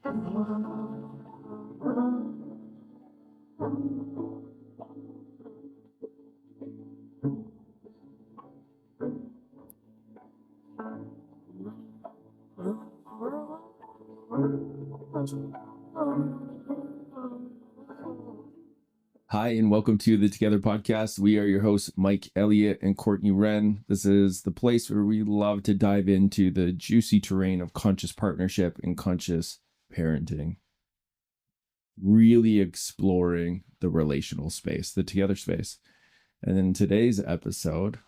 Hi, and welcome to the Together podcast. We are your hosts, Mike Elliott and Courtney Wren. This is the place where we love to dive into the juicy terrain of conscious partnership and conscious parenting. Really exploring the relational space, the together space. And then today's episode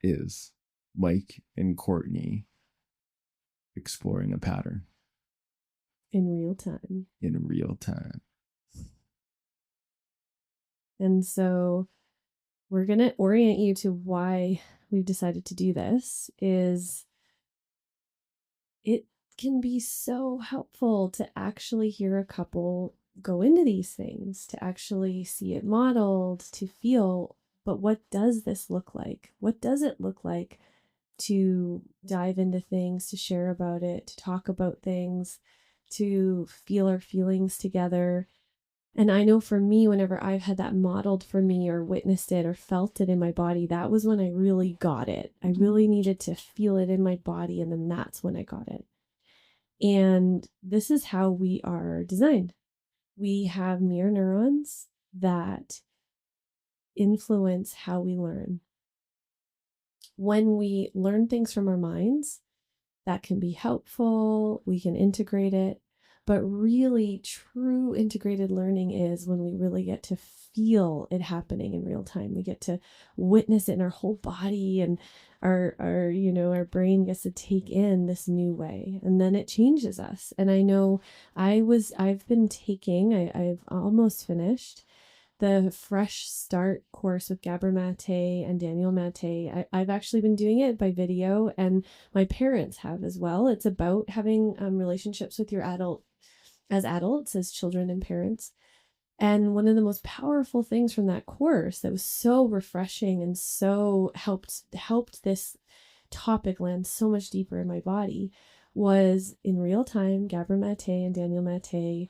is Mike and Courtney exploring a pattern. In real time. In real time. And so we're going to orient you to why we've decided to do this. Is it can be so helpful to actually hear a couple go into these things, to actually see it modeled, to feel, but what does this look like? What does it look like to dive into things, to share about it, to talk about things, to feel our feelings together? And I know for me, whenever I've had that modeled for me or witnessed it or felt it in my body, that was when I really got it. I really needed to feel it in my body, and then that's when I got it. And this is how we are designed. We have mirror neurons that influence how we learn. When we learn things from our minds, that can be helpful. We can integrate it. But really, true integrated learning is when we really get to feel it happening in real time. We get to witness it in our whole body, and our brain gets to take in this new way, and then it changes us. And I know I've been taking, I've almost finished the Fresh Start course with Gabor Mate and Daniel Mate. I've actually been doing it by video, and my parents have as well. It's about having relationships with your adults, as children and parents. And one of the most powerful things from that course that was so refreshing and so helped this topic land so much deeper in my body was in real time, Gabor Mate and Daniel Mate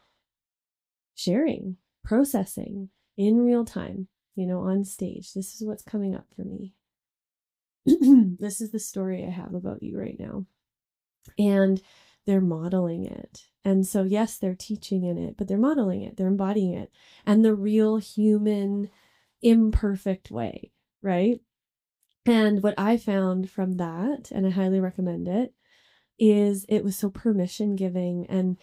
sharing, processing in real time, on stage. This is what's coming up for me. This is the story I have about you right now. And they're modeling it. And so, yes, they're teaching in it, but they're modeling it, they're embodying it, and the real human, imperfect way, right? And what I found from that, and I highly recommend it, is it was so permission giving. And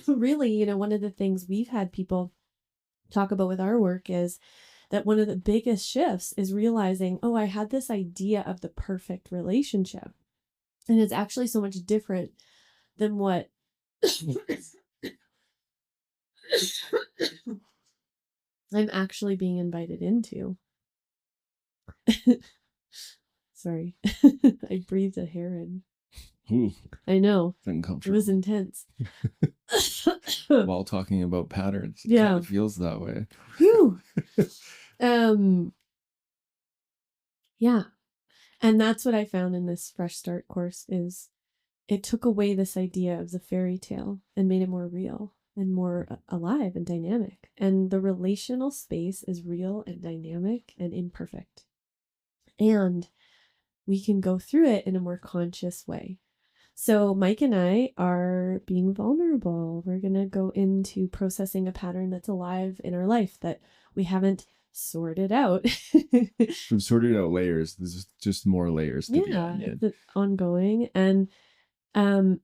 really, one of the things we've had people talk about with our work is that one of the biggest shifts is realizing, I had this idea of the perfect relationship. And it's actually so much different than what I'm actually being invited into. Sorry. I breathed a hair in. Ooh, I know. uncomfortable. It was intense. While talking about patterns, it kind of feels that way. Whew. Yeah. And that's what I found in this Fresh Start course is it took away this idea of the fairy tale and made it more real and more alive and dynamic. And the relational space is real and dynamic and imperfect. And we can go through it in a more conscious way. So Mike and I are being vulnerable. We're going to go into processing a pattern that's alive in our life that we haven't sorted out. We've sorted out layers. There's just more layers to be added. It's ongoing. And one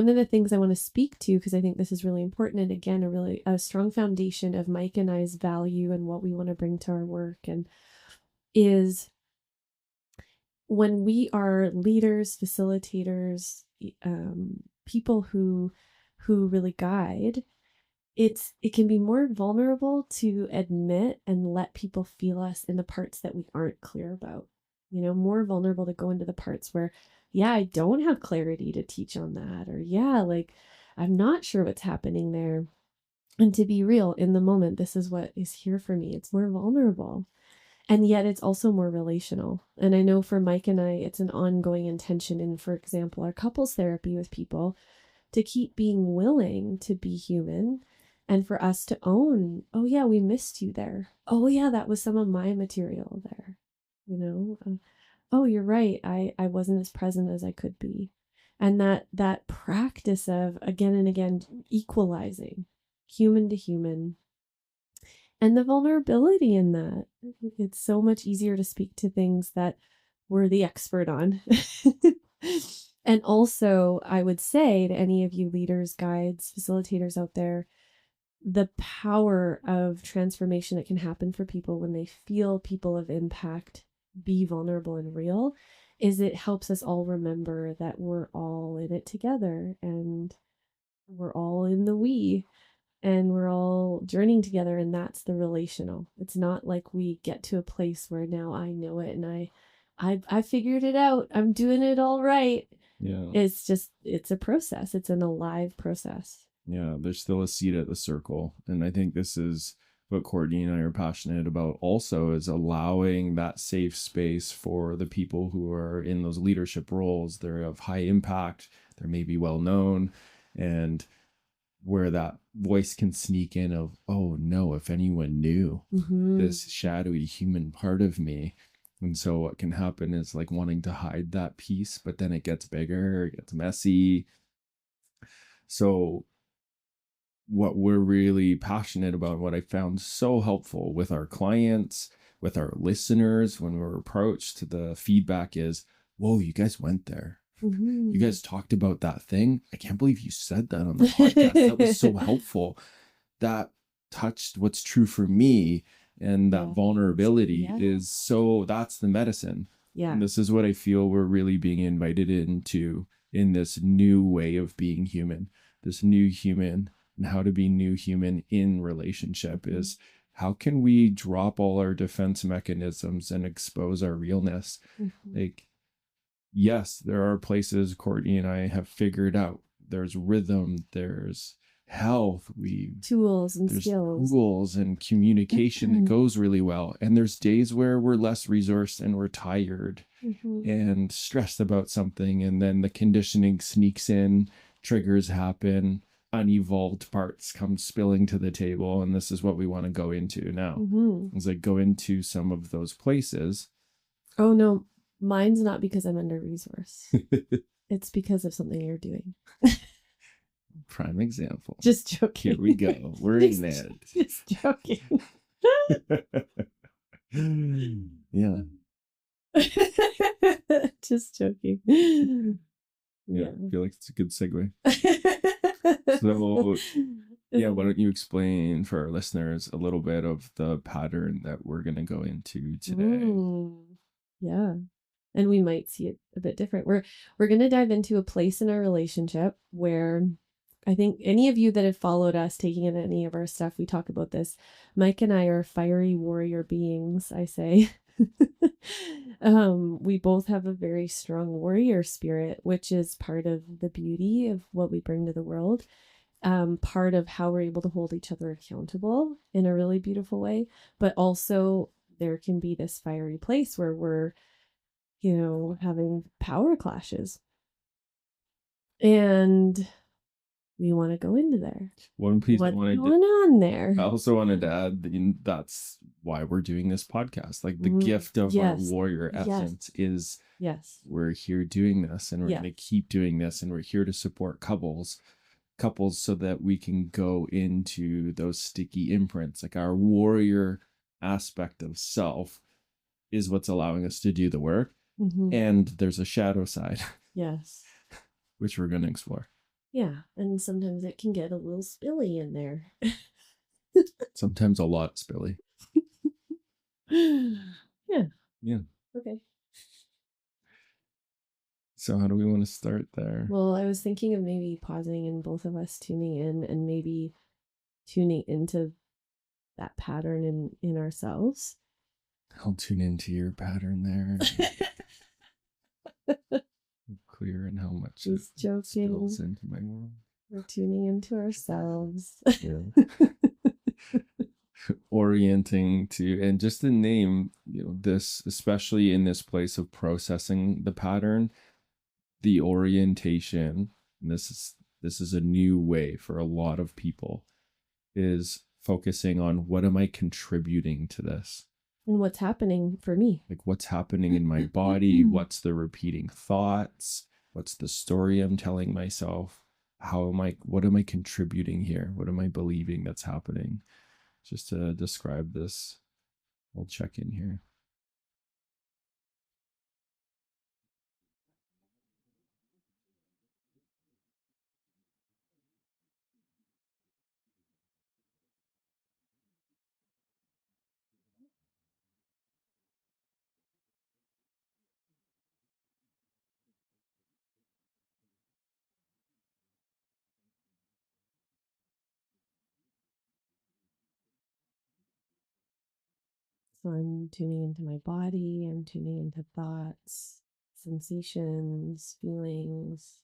of the things I want to speak to, because I think this is really important, and again, a strong foundation of Mike and I's value and what we want to bring to our work, and is when we are leaders, facilitators, people who really guide, it can be more vulnerable to admit and let people feel us in the parts that we aren't clear about. More vulnerable to go into the parts where, I don't have clarity to teach on that, or I'm not sure what's happening there. And to be real, in the moment, this is what is here for me. It's more vulnerable. And yet it's also more relational. And I know for Mike and I, it's an ongoing intention in, for example, our couples therapy with people, to keep being willing to be human, and for us to own, oh yeah, we missed you there. Oh yeah, that was some of my material there. Oh, you're right. I wasn't as present as I could be. And that practice of again and again equalizing human to human, and the vulnerability in that. It's so much easier to speak to things that we're the expert on. And also, I would say to any of you leaders, guides, facilitators out there, the power of transformation that can happen for people when they feel people of impact be vulnerable and real is it helps us all remember that we're all in it together, and we're all in the we, and we're all journeying together, and that's the relational. It's not like we get to a place where now I know it and I figured it out. I'm doing it all right. Yeah. It's a process. It's an alive process. Yeah, there's still a seat at the circle. And I think this is what Courtney and I are passionate about also, is allowing that safe space for the people who are in those leadership roles. They're of high impact, they're maybe well known, and where that voice can sneak in of, oh no, if anyone knew this shadowy human part of me. And so what can happen is like wanting to hide that piece, but then it gets bigger, it gets messy. So what we're really passionate about, what I found so helpful with our clients, with our listeners, when we're approached, the feedback is, whoa, you guys went there. You guys talked about that thing. I can't believe you said that on the podcast. That was so helpful. That touched what's true for me. And that vulnerability is so, that's the medicine. Yeah. And this is what I feel we're really being invited into in this new way of being human, this new human, and how to be new human in relationship is how can we drop all our defense mechanisms and expose our realness? Like, yes, there are places Courtney and I have figured out. There's rhythm, there's health, tools and there's skills, tools and communication that goes really well. And there's days where we're less resourced and we're tired and stressed about something. And then the conditioning sneaks in, triggers happen, unevolved parts come spilling to the table. And this is what we want to go into now. It's like go into some of those places. Oh no, mine's not because I'm under resourced. It's because of something you're doing. Prime example. Just joking. Here we go. We're in there. Just joking. Yeah. Just joking. Yeah, I feel like it's a good segue. So, yeah, why don't you explain for our listeners a little bit of the pattern that we're going to go into today? Yeah. And we might see it a bit different. We're going to dive into a place in our relationship where I think any of you that have followed us taking in any of our stuff, we talk about this. Mike and I are fiery warrior beings, I say. We both have a very strong warrior spirit, which is part of the beauty of what we bring to the world. Part of how we're able to hold each other accountable in a really beautiful way. But also there can be this fiery place where we're, having power clashes. And we want to go into there. One piece What's going on there? I also wanted to add that that's why we're doing this podcast. Like the gift of our warrior essence is we're here doing this, and we're going to keep doing this, and we're here to support couples so that we can go into those sticky imprints. Like our warrior aspect of self is what's allowing us to do the work. And there's a shadow side. Yes. Which we're going to explore. Yeah, and sometimes it can get a little spilly in there. Sometimes a lot spilly. Yeah. Okay. So how do we want to start there? Well, I was thinking of maybe pausing and both of us tuning in and maybe tuning into that pattern in ourselves. I'll tune into your pattern there. Clear in how much Just joking. Spills into my world. We're tuning into ourselves. Yeah. Orienting to, and just the name, this, especially in this place of processing the pattern, the orientation, and this is this is a new way for a lot of people, is focusing on what am I contributing to this? And what's happening for me? Like what's happening in my body? What's the repeating thoughts? What's the story I'm telling myself? What am I contributing here? What am I believing that's happening? Just to describe this, I'll check in here. So I'm tuning into my body, I'm tuning into thoughts, sensations, feelings.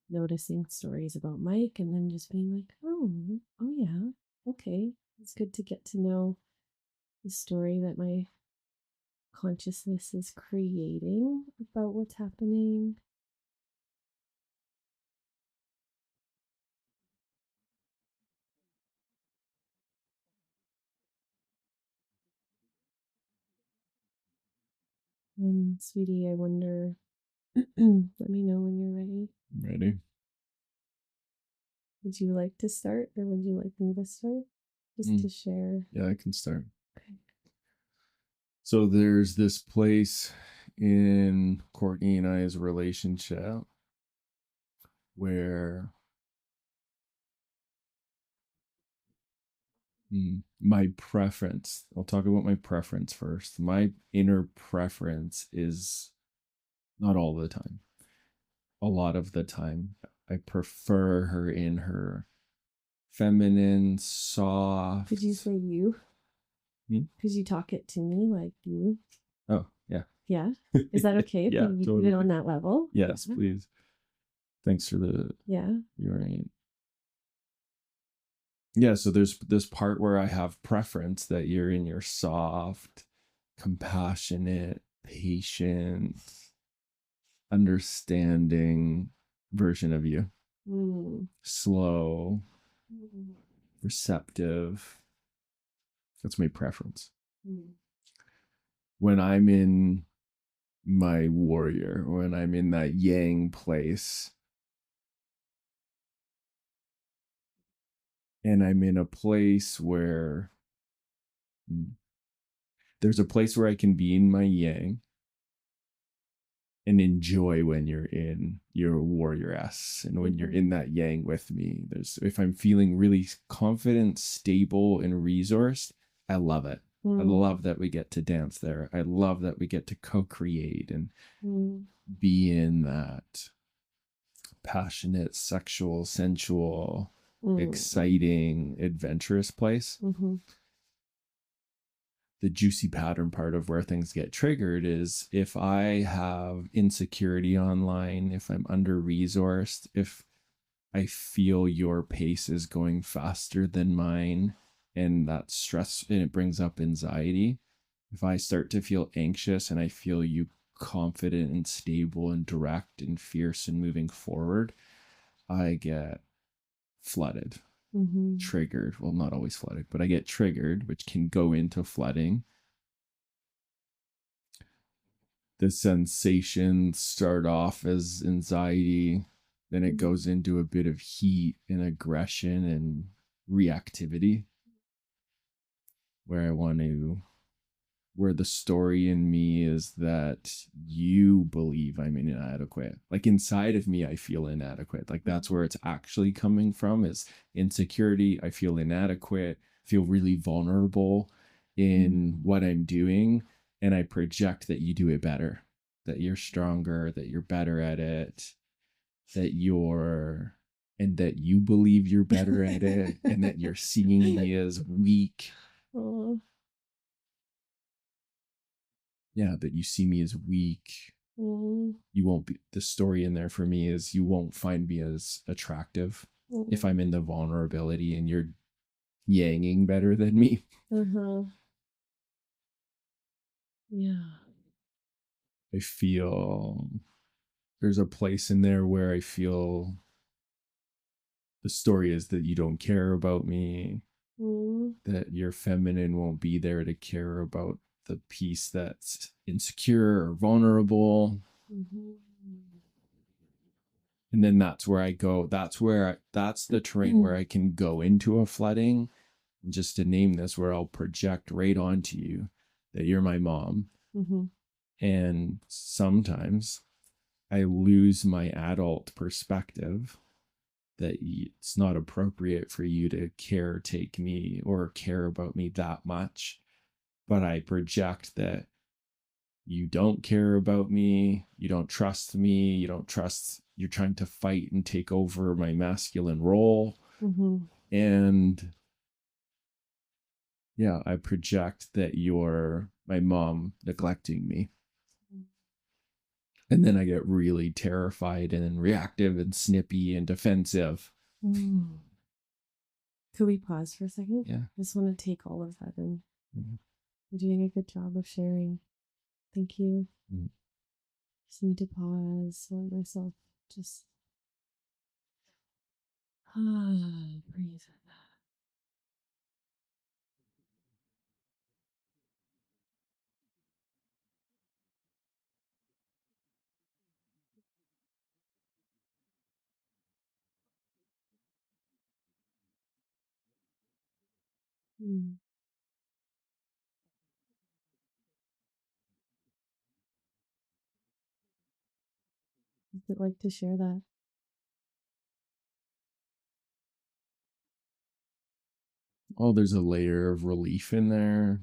Noticing stories about Mike and then just being like, oh yeah, okay. It's good to get to know the story that my consciousness is creating about what's happening. And sweetie, I wonder, let me know when you're ready. Ready? Would you like to start or would you like me to start? Just to share. Yeah, I can start. Okay. So there's this place in Courtney and I's relationship where my preference, I'll talk about my preference first. My inner preference is not all the time. A lot of the time, I prefer her in her feminine, soft. Could you say you? Could you talk it to me like you? Oh, yeah. Yeah. Is that okay if Yeah, we totally. put it on that level? Yes, please. Thanks for the you're right. Yeah, so there's this part where I have preference that you're in your soft, compassionate, patient, understanding version of you. Slow, receptive. That's my preference. When I'm in my warrior, when I'm in that yang place, and I'm in a place where there's a place where I can be in my yang and enjoy when you're in your warrior-esque and when you're in that yang with me. If I'm feeling really confident, stable, and resourced, I love it. I love that we get to dance there. I love that we get to co-create and be in that passionate, sexual, sensual, exciting, adventurous place. The juicy pattern part of where things get triggered is if I have insecurity online, if I'm under-resourced, if I feel your pace is going faster than mine, and that stress, and it brings up anxiety. If I start to feel anxious and I feel you confident and stable and direct and fierce and moving forward, I get flooded, triggered. Well, not always flooded, but I get triggered, which can go into flooding. The sensations start off as anxiety, then it goes into a bit of heat and aggression and reactivity, where the story in me is that you believe I'm inadequate. Like inside of me, I feel inadequate. Like that's where it's actually coming from, is insecurity. I feel inadequate, feel really vulnerable in what I'm doing. And I project that you do it better, that you're stronger, that you're better at it, and that you believe you're better at it, and that you're seeing me as weak. Yeah, that you see me as weak. You won't be, the story in there for me is you won't find me as attractive if I'm in the vulnerability and you're yanging better than me. Yeah. I feel there's a place in there where I feel the story is that you don't care about me, that your feminine won't be there to care about the piece that's insecure or vulnerable. And then that's where I go. That's the terrain where I can go into a flooding. And just to name this, where I'll project right onto you that you're my mom. And sometimes I lose my adult perspective that it's not appropriate for you to take me or care about me that much. But I project that you don't care about me, you don't trust me, you're trying to fight and take over my masculine role. And yeah, I project that you're my mom neglecting me. And then I get really terrified and reactive and snippy and defensive. Could we pause for a second? Yeah. I just want to take all of that in. You're doing a good job of sharing. Thank you. Just need to pause, let myself just breathe. What's it like to share that? Oh, there's a layer of relief in there.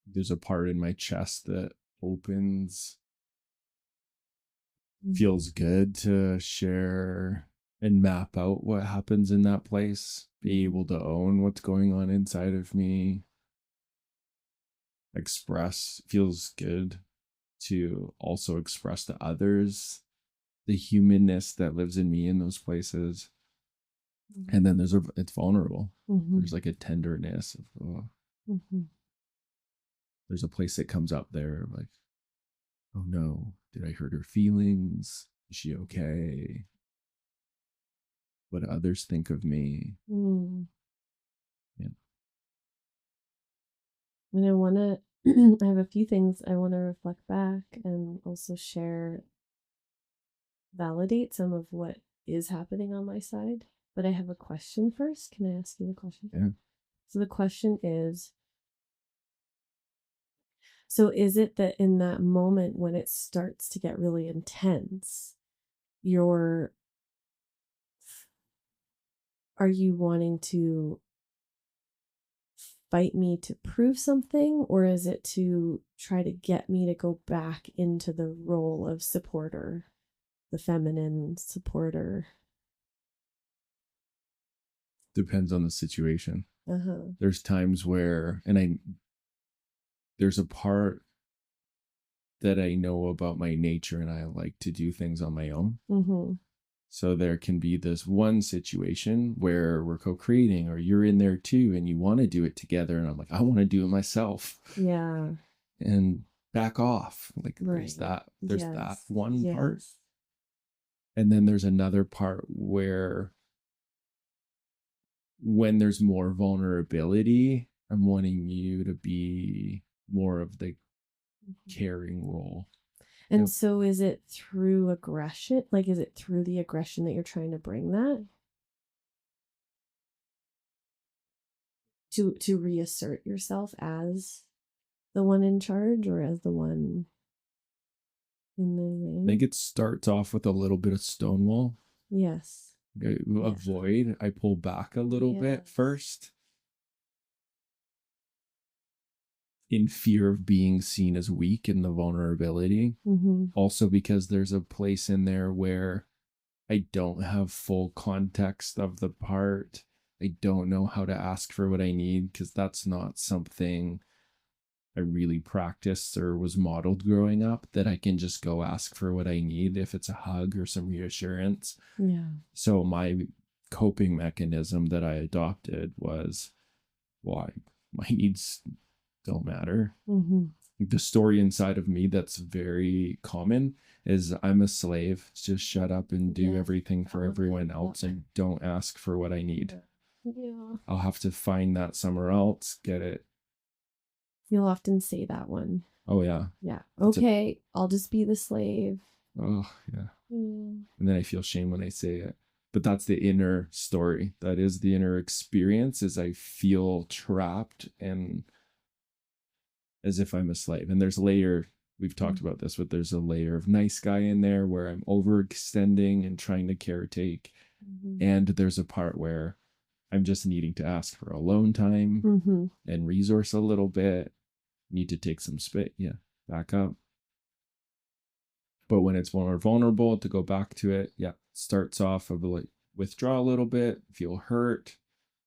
There's a part in my chest that opens. Feels good to share and map out what happens in that place. Be able to own what's going on inside of me. Feels good to also express to others the humanness that lives in me in those places. And then it's vulnerable. There's like a tenderness of there's a place that comes up there like, oh no, did I hurt her feelings? Is she okay? What do others think of me? Yeah. And I want to, I have a few things I want to reflect back and also validate some of what is happening on my side. But I have a question first. Can I ask you the question? Yeah. So the question is, so is it that in that moment when it starts to get really intense, are you wanting to fight me to prove something, or is it to try to get me to go back into the role of supporter, the feminine supporter? Depends on the situation. There's times where, there's a part that I know about my nature and I like to do things on my own. So there can be this one situation where we're co-creating or you're in there too and you want to do it together. And I'm like, I want to do it myself. Yeah. And back off. Like there's that one part. And then there's another part where when there's more vulnerability, I'm wanting you to be more of the caring role. And so is it through aggression? Like, is it through the aggression that you're trying to bring that? To reassert yourself as the one in charge or as the one in the way? I think it starts off with a little bit of stonewall. Yes. Avoid. I pull back a little bit first. In fear of being seen as weak in the vulnerability. Also because there's a place in there where I don't have full context of the part. I don't know how to ask for what I need because that's not something I really practiced or was modeled growing up, that I can just go ask for what I need if it's a hug or some reassurance. Yeah. So my coping mechanism that I adopted was, well, my needs don't matter. Mm-hmm. The story inside of me that's very common is I'm a slave. Just shut up and do everything for everyone else and don't ask for what I need. Yeah. I'll have to find that somewhere else, get it. You'll often say that one. Oh, yeah. Yeah. Okay, I'll just be the slave. Oh, yeah. Mm. And then I feel shame when I say it. But that's the inner story. That is the inner experience, is I feel trapped and as if I'm a slave. And there's a layer, we've talked about this, but there's a layer of nice guy in there where I'm overextending and trying to caretake. And there's a part where I'm just needing to ask for alone time and resource a little bit. Need to take some space. Yeah, back up. But when it's more vulnerable, to go back to it, starts off of like withdraw a little bit, feel hurt,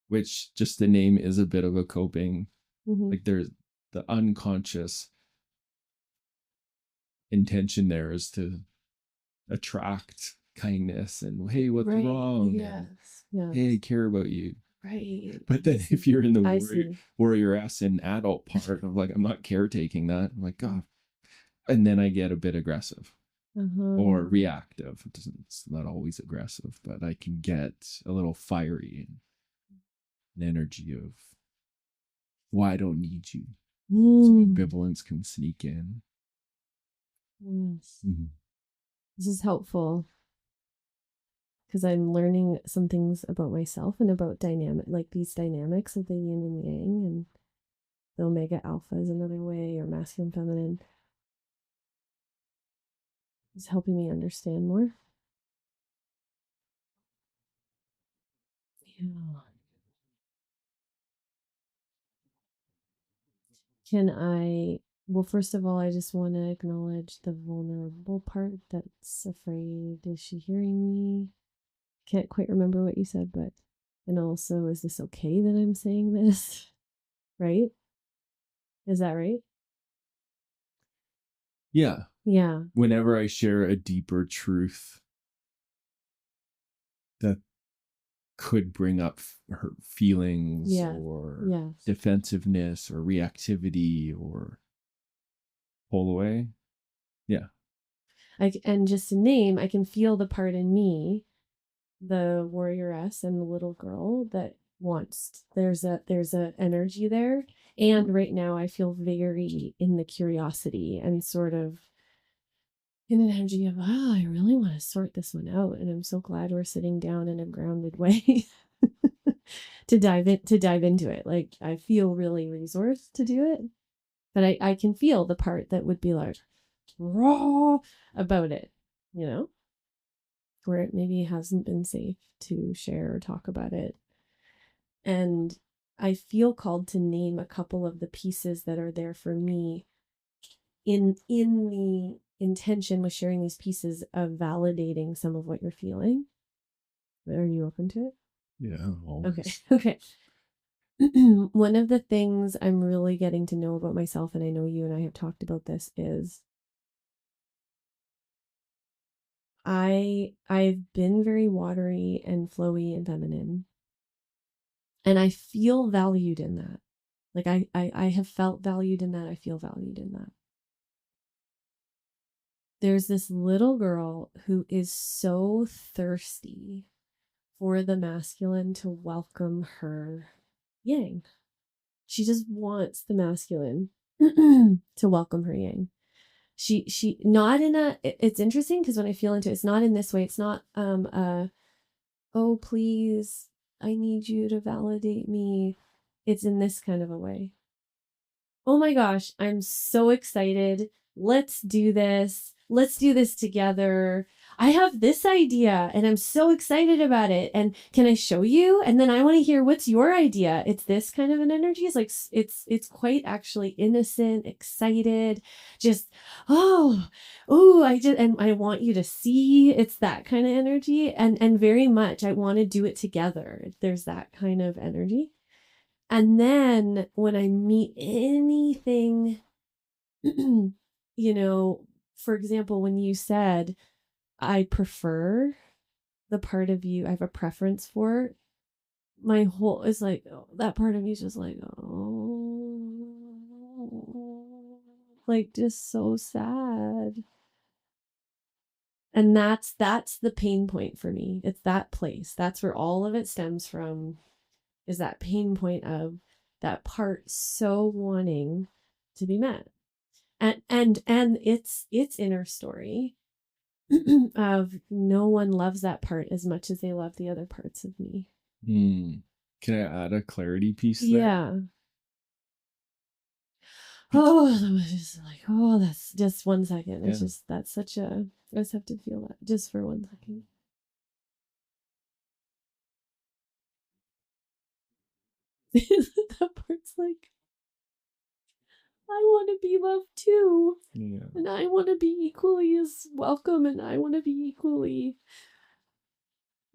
which just the name is a bit of a coping. Like there's the unconscious intention there is to attract kindness and hey, what's wrong? Yes. Hey, I care about you. Right. But then if you're in the warrior ass and adult part of like, I'm not caretaking that, I'm like, God. And then I get a bit aggressive or reactive. It's not always aggressive, but I can get a little fiery and an energy of, well, I don't need you. Some ambivalence can sneak in. Yes. This is helpful because I'm learning some things about myself and about like these dynamics of the yin and yang, and the omega alpha is another way, or masculine feminine. It's helping me understand more. Yeah. Well, first of all, I just want to acknowledge the vulnerable part that's afraid. Is she hearing me? Can't quite remember what you said, but, and also, is this okay that I'm saying this? Right? Is that right? Yeah. Yeah. Whenever I share a deeper truth that could bring up her feelings or defensiveness or reactivity or pull away. Yeah. And just to name, I can feel the part in me, the warrioress and the little girl that wants, there's a energy there. And right now I feel very in the curiosity and sort of in an energy of, I really want to sort this one out. And I'm so glad we're sitting down in a grounded way to dive into it. Like I feel really resourced to do it, but I can feel the part that would be like raw about it, where it maybe hasn't been safe to share or talk about it. And I feel called to name a couple of the pieces that are there for me in the intention with sharing these pieces of validating some of what you're feeling. Are you open to it? Yeah. Always. Okay. One of the things I'm really getting to know about myself, and I know you and I have talked about this, is I've been very watery and flowy and feminine. And I feel valued in that. Like I have felt valued in that. I feel valued in that. There's this little girl who is so thirsty for the masculine to welcome her yang. She just wants the masculine to welcome her yang. She not in a, it's interesting because when I feel into it, it's not in this way. It's not oh please, I need you to validate me. It's in this kind of a way. Oh my gosh, I'm so excited. Let's do this. Let's do this together. I have this idea and I'm so excited about it. And can I show you? And then I want to hear, what's your idea? It's this kind of an energy. It's like, it's quite actually innocent, excited, just, and I want you to see. It's that kind of energy. And very much, I want to do it together. There's that kind of energy. And then when I meet anything, for example, when you said, I prefer the part of you I have a preference for, my whole is like, that part of me is just like, oh, like just so sad. And that's the pain point for me. It's that place. That's where all of it stems from, is that pain point of that part so wanting to be met. And its inner story of no one loves that part as much as they love the other parts of me. Can I add a clarity piece there? Yeah. Oh, that was just like, oh, that's just 1 second. It's just, that's such a, I just have to feel that just for 1 second. That part's like, I want to be loved too. Yeah. And I want to be equally as welcome, and I want to be equally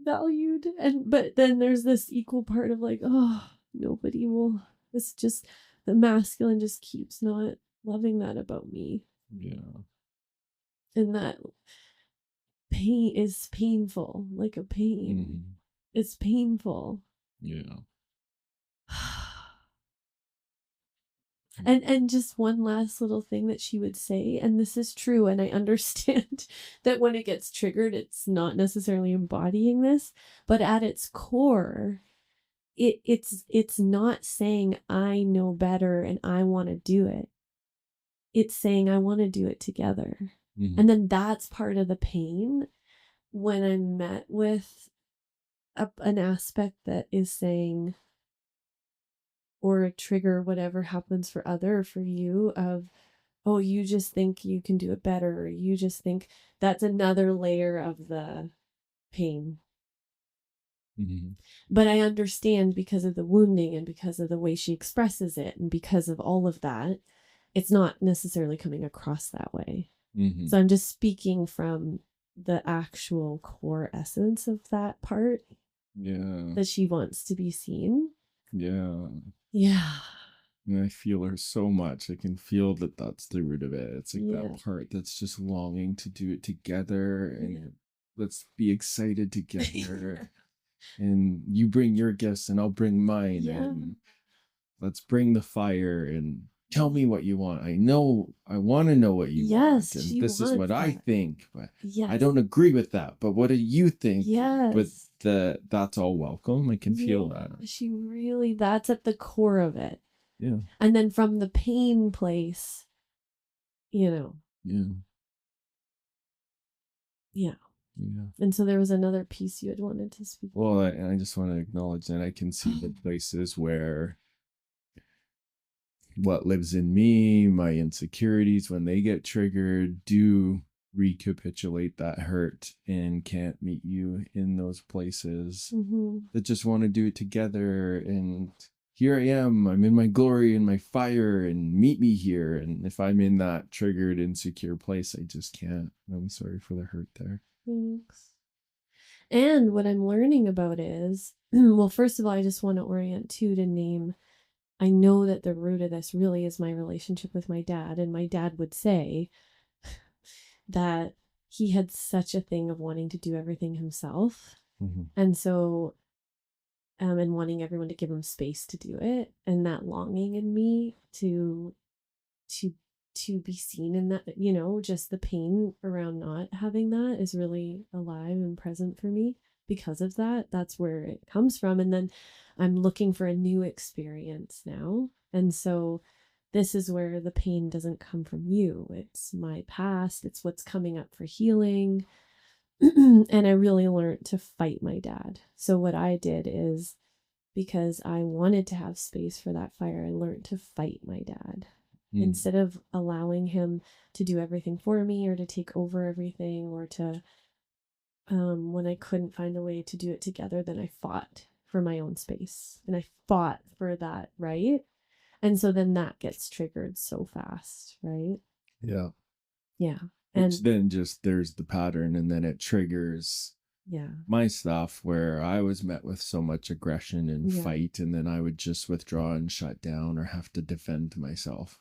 valued. But then there's this equal part of like, oh, nobody will, it's just the masculine just keeps not loving that about me. Yeah. And that pain is painful, like a pain. It's painful. Yeah. And just one last little thing that she would say, and this is true, and I understand that when it gets triggered, it's not necessarily embodying this, but at its core, it's not saying I know better and I want to do it. It's saying I want to do it together. And then that's part of the pain when I'm met with an aspect that is saying, or a trigger, whatever happens for for you, of, oh, you just think you can do it better, or you just think, that's another layer of the pain. But I understand, because of the wounding and because of the way she expresses it and because of all of that, it's not necessarily coming across that way. So I'm just speaking from the actual core essence of that part. Yeah. That she wants to be seen. Yeah. Yeah. And I feel her so much. I can feel that that's the root of it. It's like that part that's just longing to do it together, and let's be excited together. And you bring your gifts and I'll bring mine. And let's bring the fire and tell me what you want. I want to know what you want. And this is what I think, but I don't agree with that. But what do you think? But that's all welcome. I can feel that. She really, that's at the core of it. Yeah. And then from the pain place, Yeah. And so there was another piece you had wanted to speak. Well, I just want to acknowledge that I can see the places where what lives in me, my insecurities, when they get triggered, do recapitulate that hurt and can't meet you in those places that just want to do it together. And here I am, I'm in my glory and my fire, and meet me here. And if I'm in that triggered, insecure place, I just can't. I'm sorry for the hurt there. Thanks. And what I'm learning about is, well, first of all, I just want to orient too, to name, I know that the root of this really is my relationship with my dad. And my dad would say that he had such a thing of wanting to do everything himself. And so, and wanting everyone to give him space to do it. And that longing in me to be seen in that, just the pain around not having that is really alive and present for me. Because of that, that's where it comes from. And then I'm looking for a new experience now. And so this is where the pain doesn't come from you. It's my past. It's what's coming up for healing. And I really learned to fight my dad. So what I did is, because I wanted to have space for that fire, I learned to fight my dad. Instead of allowing him to do everything for me, or to take over everything, or to, when I couldn't find a way to do it together, then I fought for my own space, and I fought for that, right? And so then that gets triggered so fast, right? Yeah. Which then just, there's the pattern, and then it triggers my stuff where I was met with so much aggression and fight, and then I would just withdraw and shut down, or have to defend myself.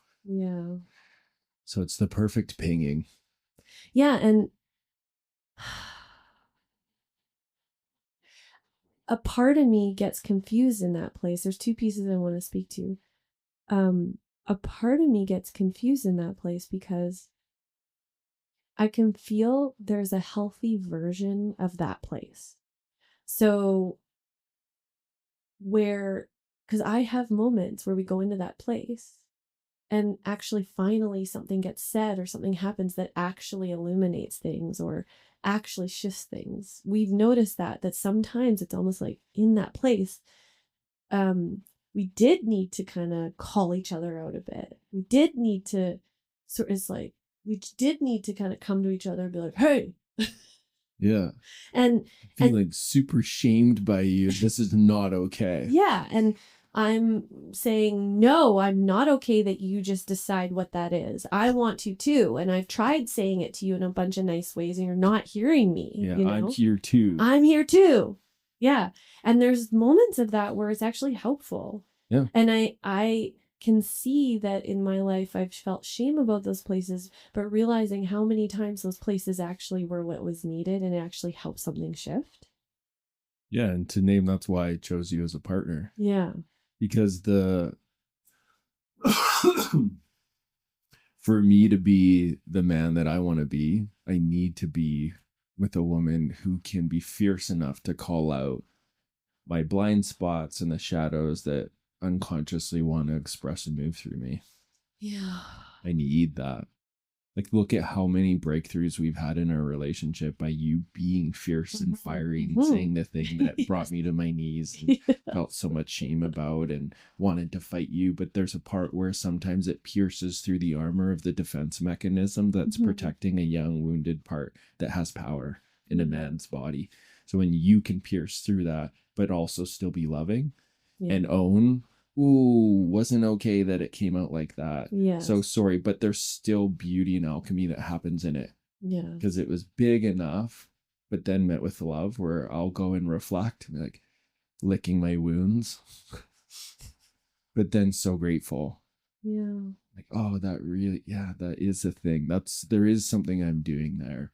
So it's the perfect pinging. And a part of me gets confused in that place. There's two pieces I want to speak to. a part of me gets confused in that place because I can feel there's a healthy version of that place. So because I have moments where we go into that place and actually finally something gets said or something happens that actually illuminates things or actually shifts things. We've noticed that sometimes it's almost like in that place, we did need to kind of call each other out a bit. We did need to we did need to kind of come to each other and be like, hey. Yeah. And feeling super shamed by you. This is not okay. Yeah. And I'm saying, no, I'm not okay that you just decide what that is. I want to too. And I've tried saying it to you in a bunch of nice ways and you're not hearing me. Yeah, you know? I'm here too. I'm here too. Yeah. And there's moments of that where it's actually helpful. Yeah. And I can see that in my life I've felt shame about those places, but realizing how many times those places actually were what was needed and it actually helped something shift. Yeah, and to name, that's why I chose you as a partner. Yeah. Because for me to be the man that I want to be, I need to be with a woman who can be fierce enough to call out my blind spots and the shadows that unconsciously want to express and move through me. Yeah. I need that. Like, look at how many breakthroughs we've had in our relationship by you being fierce and fiery and saying the thing that brought me to my knees and felt so much shame about and wanted to fight you. But there's a part where sometimes it pierces through the armor of the defense mechanism that's protecting a young, wounded part that has power in a man's body. So when you can pierce through that, but also still be loving and own, ooh, wasn't okay that it came out like that. Yeah. So sorry, but there's still beauty and alchemy that happens in it. Yeah. Because it was big enough, but then met with love where I'll go and reflect, like licking my wounds. But then so grateful. Yeah. Like, oh, that really, yeah, that is a thing. There is something I'm doing there.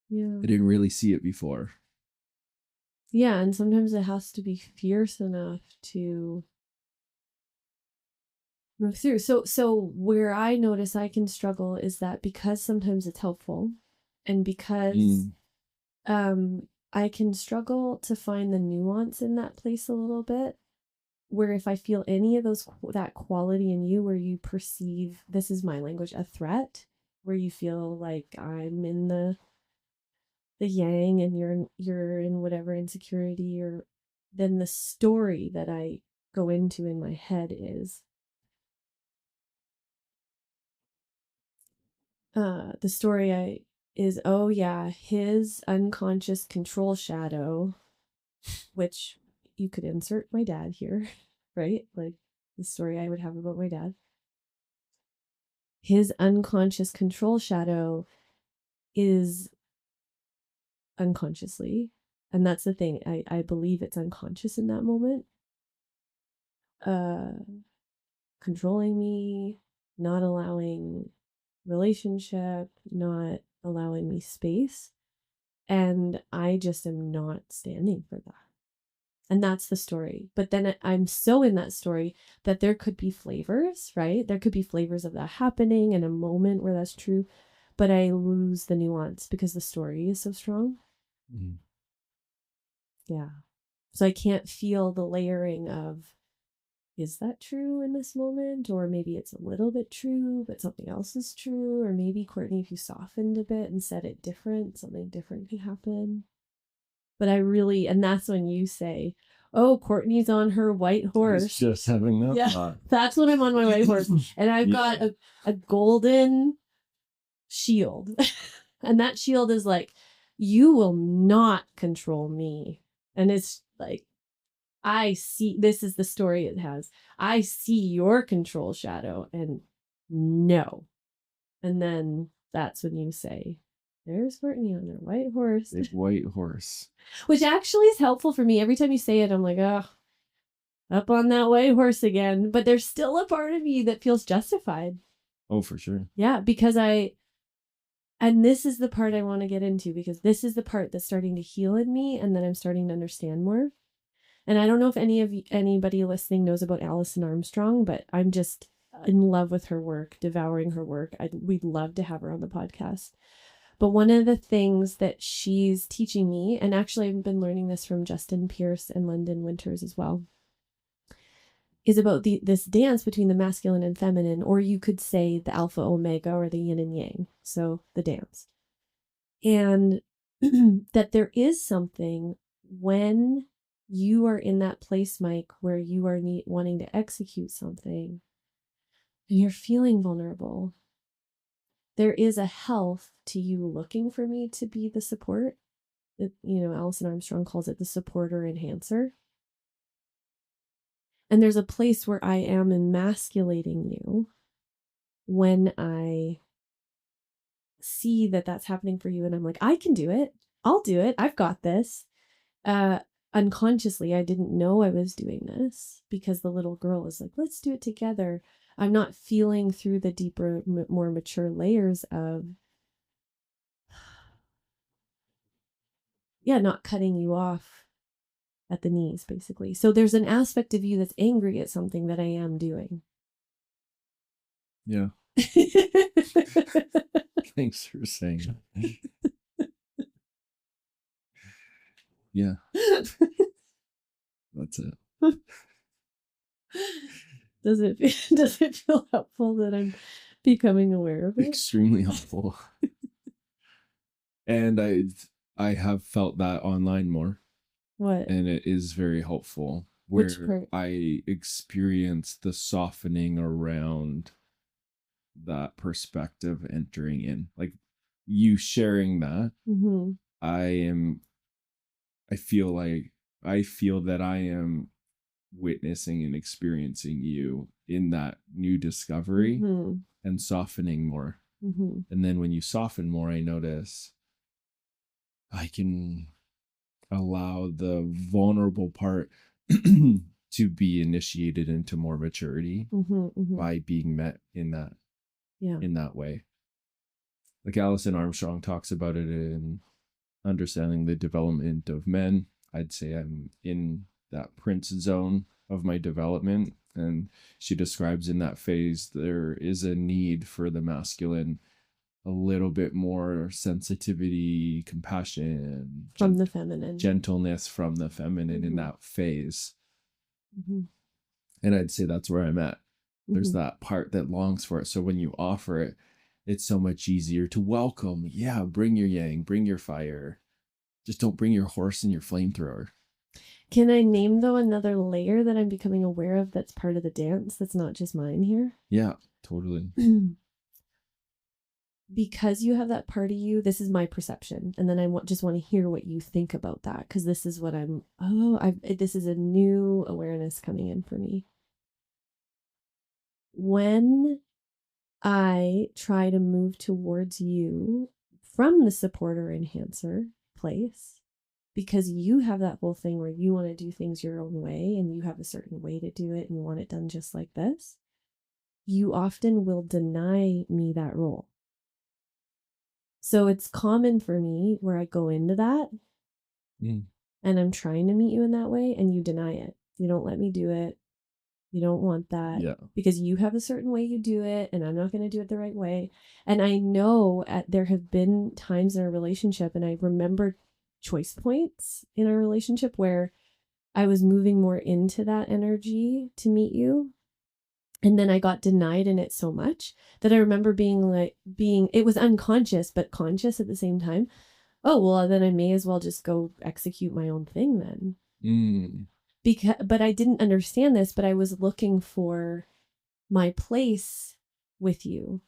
Yeah. I didn't really see it before. Yeah, and sometimes it has to be fierce enough to move through. So where I notice I can struggle is that because sometimes it's helpful and because I can struggle to find the nuance in that place a little bit, where if I feel any of that quality in you where you perceive, this is my language, a threat, where you feel like I'm in the yang and you're in whatever insecurity, or then the story that I go into in my head is the story is, oh yeah, his unconscious control shadow, which you could insert my dad here, right? Like the story I would have about my dad. His unconscious control shadow is unconsciously, and that's the thing, I believe it's unconscious in that moment, controlling me, not allowing relationship, not allowing me space. And I just am not standing for that. And that's the story. But then I'm so in that story that there could be flavors, right? There could be flavors of that happening in a moment where that's true. But I lose the nuance because the story is so strong. Mm. Yeah. So I can't feel the layering of, is that true in this moment? Or maybe it's a little bit true, but something else is true. Or maybe, Courtney, if you softened a bit and said it different, something different could happen. But and that's when you say, oh, Courtney's on her white horse. I was just having that thought. That's when I'm on my white horse. And I've got a golden shield. And that shield is like, you will not control me. And it's like, I see, this is the story it has. I see your control shadow and no. And then that's when you say, there's Courtney on her white horse. Big white horse. Which actually is helpful for me. Every time you say it, I'm like, oh, up on that white horse again. But there's still a part of me that feels justified. Oh, for sure. Yeah, because and this is the part I want to get into, because this is the part that's starting to heal in me and that I'm starting to understand more. And I don't know if anybody listening knows about Alison Armstrong, but in love with her work, devouring her work. We'd love to have her on the podcast. But one of the things that she's teaching me, and actually I've been learning this from Justin Pierce and London Winters as well, is about this dance between the masculine and feminine, or you could say the alpha omega or the yin and yang. So the dance. And that there is something when you are in that place, Mike, where you are wanting to execute something and you're feeling vulnerable. There is a health to you looking for me to be the support. Alison Armstrong calls it the supporter enhancer. And there's a place where I am emasculating you when I see that that's happening for you. And I'm like, I can do it. I'll do it. I've got this. Unconsciously, I didn't know I was doing this because the little girl was like, let's do it together. I'm not feeling through the deeper, more mature layers of, not cutting you off at the knees, basically. So there's an aspect of you that's angry at something that I am doing. Yeah. Thanks for saying that. Yeah. That's it. Does it feel helpful that I'm becoming aware of it? Extremely helpful. And I have felt that online more. What? And it is very helpful. Where Which part? I experience the softening around that perspective entering in. Like you sharing that, Mm-hmm. I feel that I am witnessing and experiencing you in that new discovery and softening more. Mm-hmm. And then when you soften more, I notice I can allow the vulnerable part to be initiated into more maturity by being met in that way. Like Alison Armstrong talks about it in Understanding the Development of Men. I'd say I'm in that Prince zone of my development. And she describes in that phase, there is a need for the masculine, a little bit more sensitivity, compassion, from the feminine, gentleness from the feminine in that phase. And I'd say that's where I'm at. There's that part that longs for it. So when you offer it, it's so much easier to welcome. Yeah, bring your yang, bring your fire. Just don't bring your horse and your flamethrower. Can I name, though, another layer that I'm becoming aware of that's part of the dance that's not just mine here? Yeah, totally. Because you have that part of you, this is my perception. And then I just want to hear what you think about that. Because this is what this is a new awareness coming in for me. When I try to move towards you from the supporter enhancer place, because you have that whole thing where you want to do things your own way and you have a certain way to do it and you want it done just like this, you often will deny me that role. So it's common for me where I go into that and I'm trying to meet you in that way and you deny it. You don't let me do it. You don't want that because you have a certain way you do it and I'm not going to do it the right way. And I know there have been times in our relationship, and I remember choice points in our relationship where I was moving more into that energy to meet you. And then I got denied in it so much that I remember it was unconscious, but conscious at the same time. Oh, well, then I may as well just go execute my own thing then. But I didn't understand this, but I was looking for my place with you.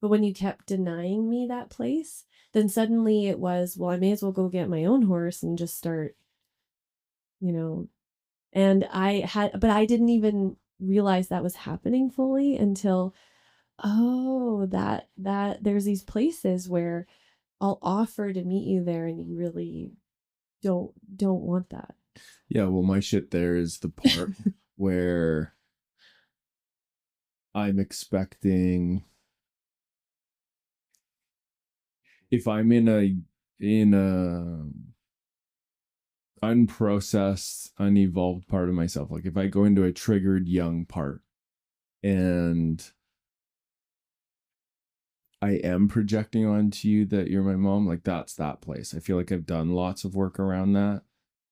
But when you kept denying me that place, then suddenly it was, well, I may as well go get my own horse and just start, and but I didn't even realize that was happening fully until, that there's these places where I'll offer to meet you there and you really don't want that. Yeah, well, my shit there is the part where I'm expecting, if I'm in a unprocessed, unevolved part of myself, like if I go into a triggered young part, And I am projecting onto you that you're my mom. Like, that's that place. I feel like I've done lots of work around that.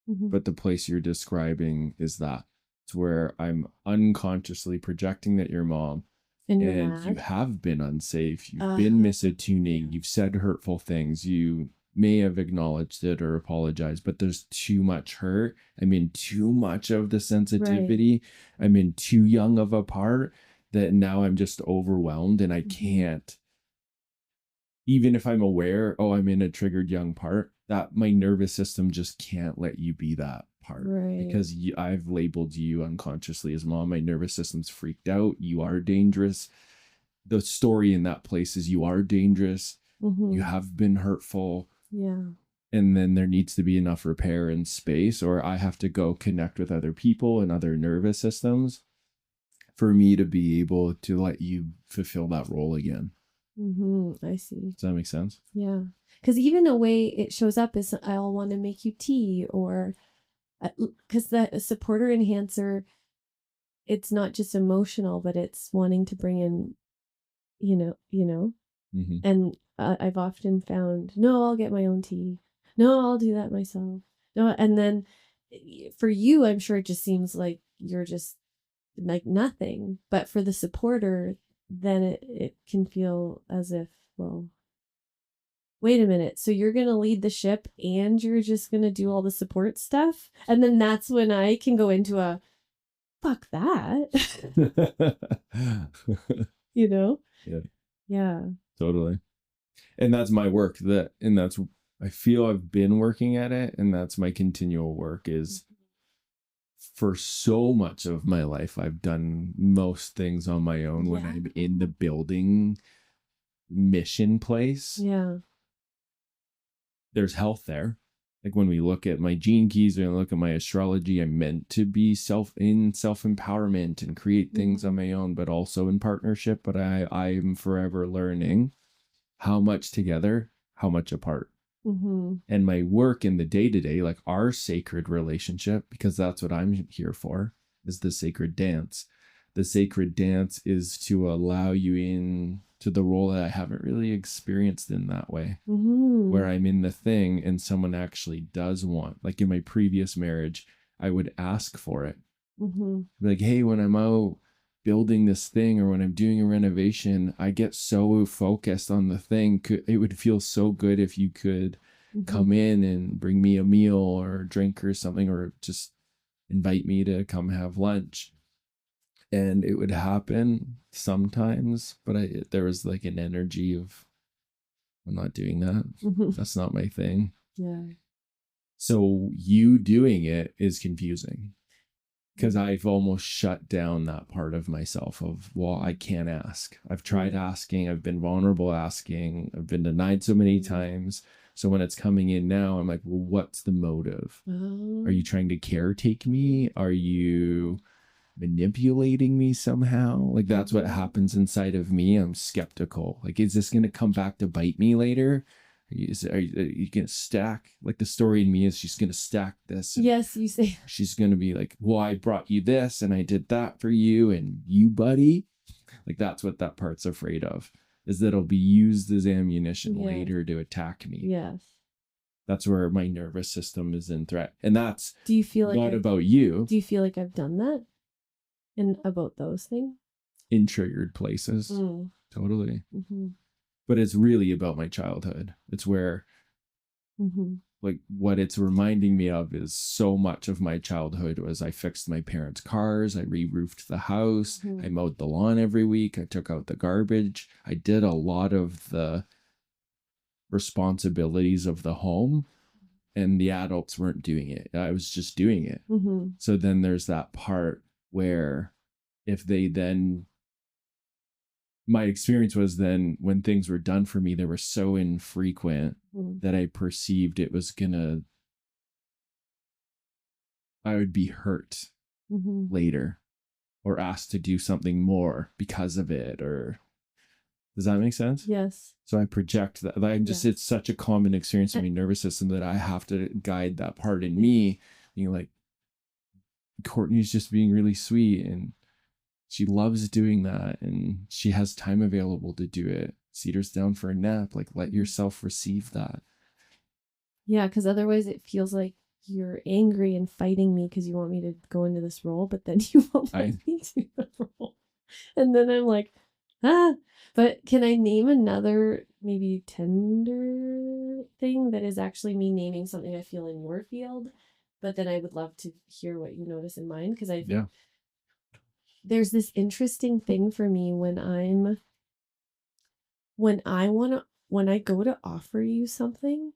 But the place you're describing is that. It's where I'm unconsciously projecting that you're mom. And you have been unsafe. You've been misattuning. You've said hurtful things. You may have acknowledged it or apologized, but there's too much hurt. I'm in too much of the sensitivity. Right. I'm in too young of a part that now I'm just overwhelmed and I can't. Even if I'm aware, oh, I'm in a triggered young part, that my nervous system just can't let you be that part. Right. Because I've labeled you unconsciously as mom. My nervous system's freaked out. You are dangerous. The story in that place is you are dangerous. You have been hurtful. Yeah. And then there needs to be enough repair and space, or I have to go connect with other people and other nervous systems for me to be able to let you fulfill that role again. I see. Does that make sense? Yeah. Because even a way it shows up is I'll want to make you tea, or because the supporter enhancer, it's not just emotional, but it's wanting to bring in, and I've often found, no, I'll get my own tea. No, I'll do that myself. No, and then for you, I'm sure it just seems like you're just like nothing, but for the supporter, then it can feel as if, well, wait a minute, so you're going to lead the ship and you're just going to do all the support stuff? And then that's when I can go into a, fuck that. Yeah. Totally. And that's my work, I feel I've been working at it, and that's my continual work is for so much of my life, I've done most things on my own when I'm in the building mission place. Yeah. There's health there. Like when we look at my gene keys and look at my astrology, I'm meant to be self-empowerment and create things on my own, but also in partnership. But I'm forever learning how much together, how much apart. And my work in the day-to-day, like our sacred relationship, because that's what I'm here for, is the sacred dance. The sacred dance is to allow you in to the role that I haven't really experienced in that way, where I'm in the thing and someone actually does want, like in my previous marriage, I would ask for it. Like, hey, when I'm out building this thing or when I'm doing a renovation, I get so focused on the thing. It would feel so good if you could come in and bring me a meal or a drink or something, or just invite me to come have lunch. And it would happen sometimes, but there was like an energy of, I'm not doing that. That's not my thing. Yeah. So you doing it is confusing. Because I've almost shut down that part of myself of, well, I can't ask. I've tried asking. I've been vulnerable asking. I've been denied so many times. So when it's coming in now, I'm like, well, what's the motive? Are you trying to caretake me? Are you manipulating me somehow? Like, that's what happens inside of me. I'm skeptical. Like, is this going to come back to bite me later? Are you going to stack, like the story in me is she's going to stack this. Yes, you say. She's going to be like, well, I brought you this and I did that for you and you, buddy. Like, that's what that part's afraid of, is that it'll be used as ammunition later to attack me. Yes. That's where my nervous system is in threat. And that's do you feel like not about you. Do you feel like I've done that about those things? In triggered places. Totally. But it's really about my childhood. It's where, like, what it's reminding me of is so much of my childhood was I fixed my parents' cars. I re-roofed the house. I mowed the lawn every week. I took out the garbage. I did a lot of the responsibilities of the home, and the adults weren't doing it. I was just doing it. So then there's that part where if they then, my experience was then when things were done for me, they were so infrequent that I perceived it was I would be hurt later or asked to do something more because of it. Or does that make sense? Yes. So I project that. It's such a common experience in my nervous system that I have to guide that part in me, being like, Courtney's just being really sweet and she loves doing that, and she has time available to do it. Cedar's down for a nap. Like, let yourself receive that. Yeah, because otherwise it feels like you're angry and fighting me because you want me to go into this role, but then you won't let me do the role. And then I'm like, ah. But can I name another maybe tender thing that is actually me naming something I feel in your field? But then I would love to hear what you notice in mine, because there's this interesting thing for me when I go to offer you something,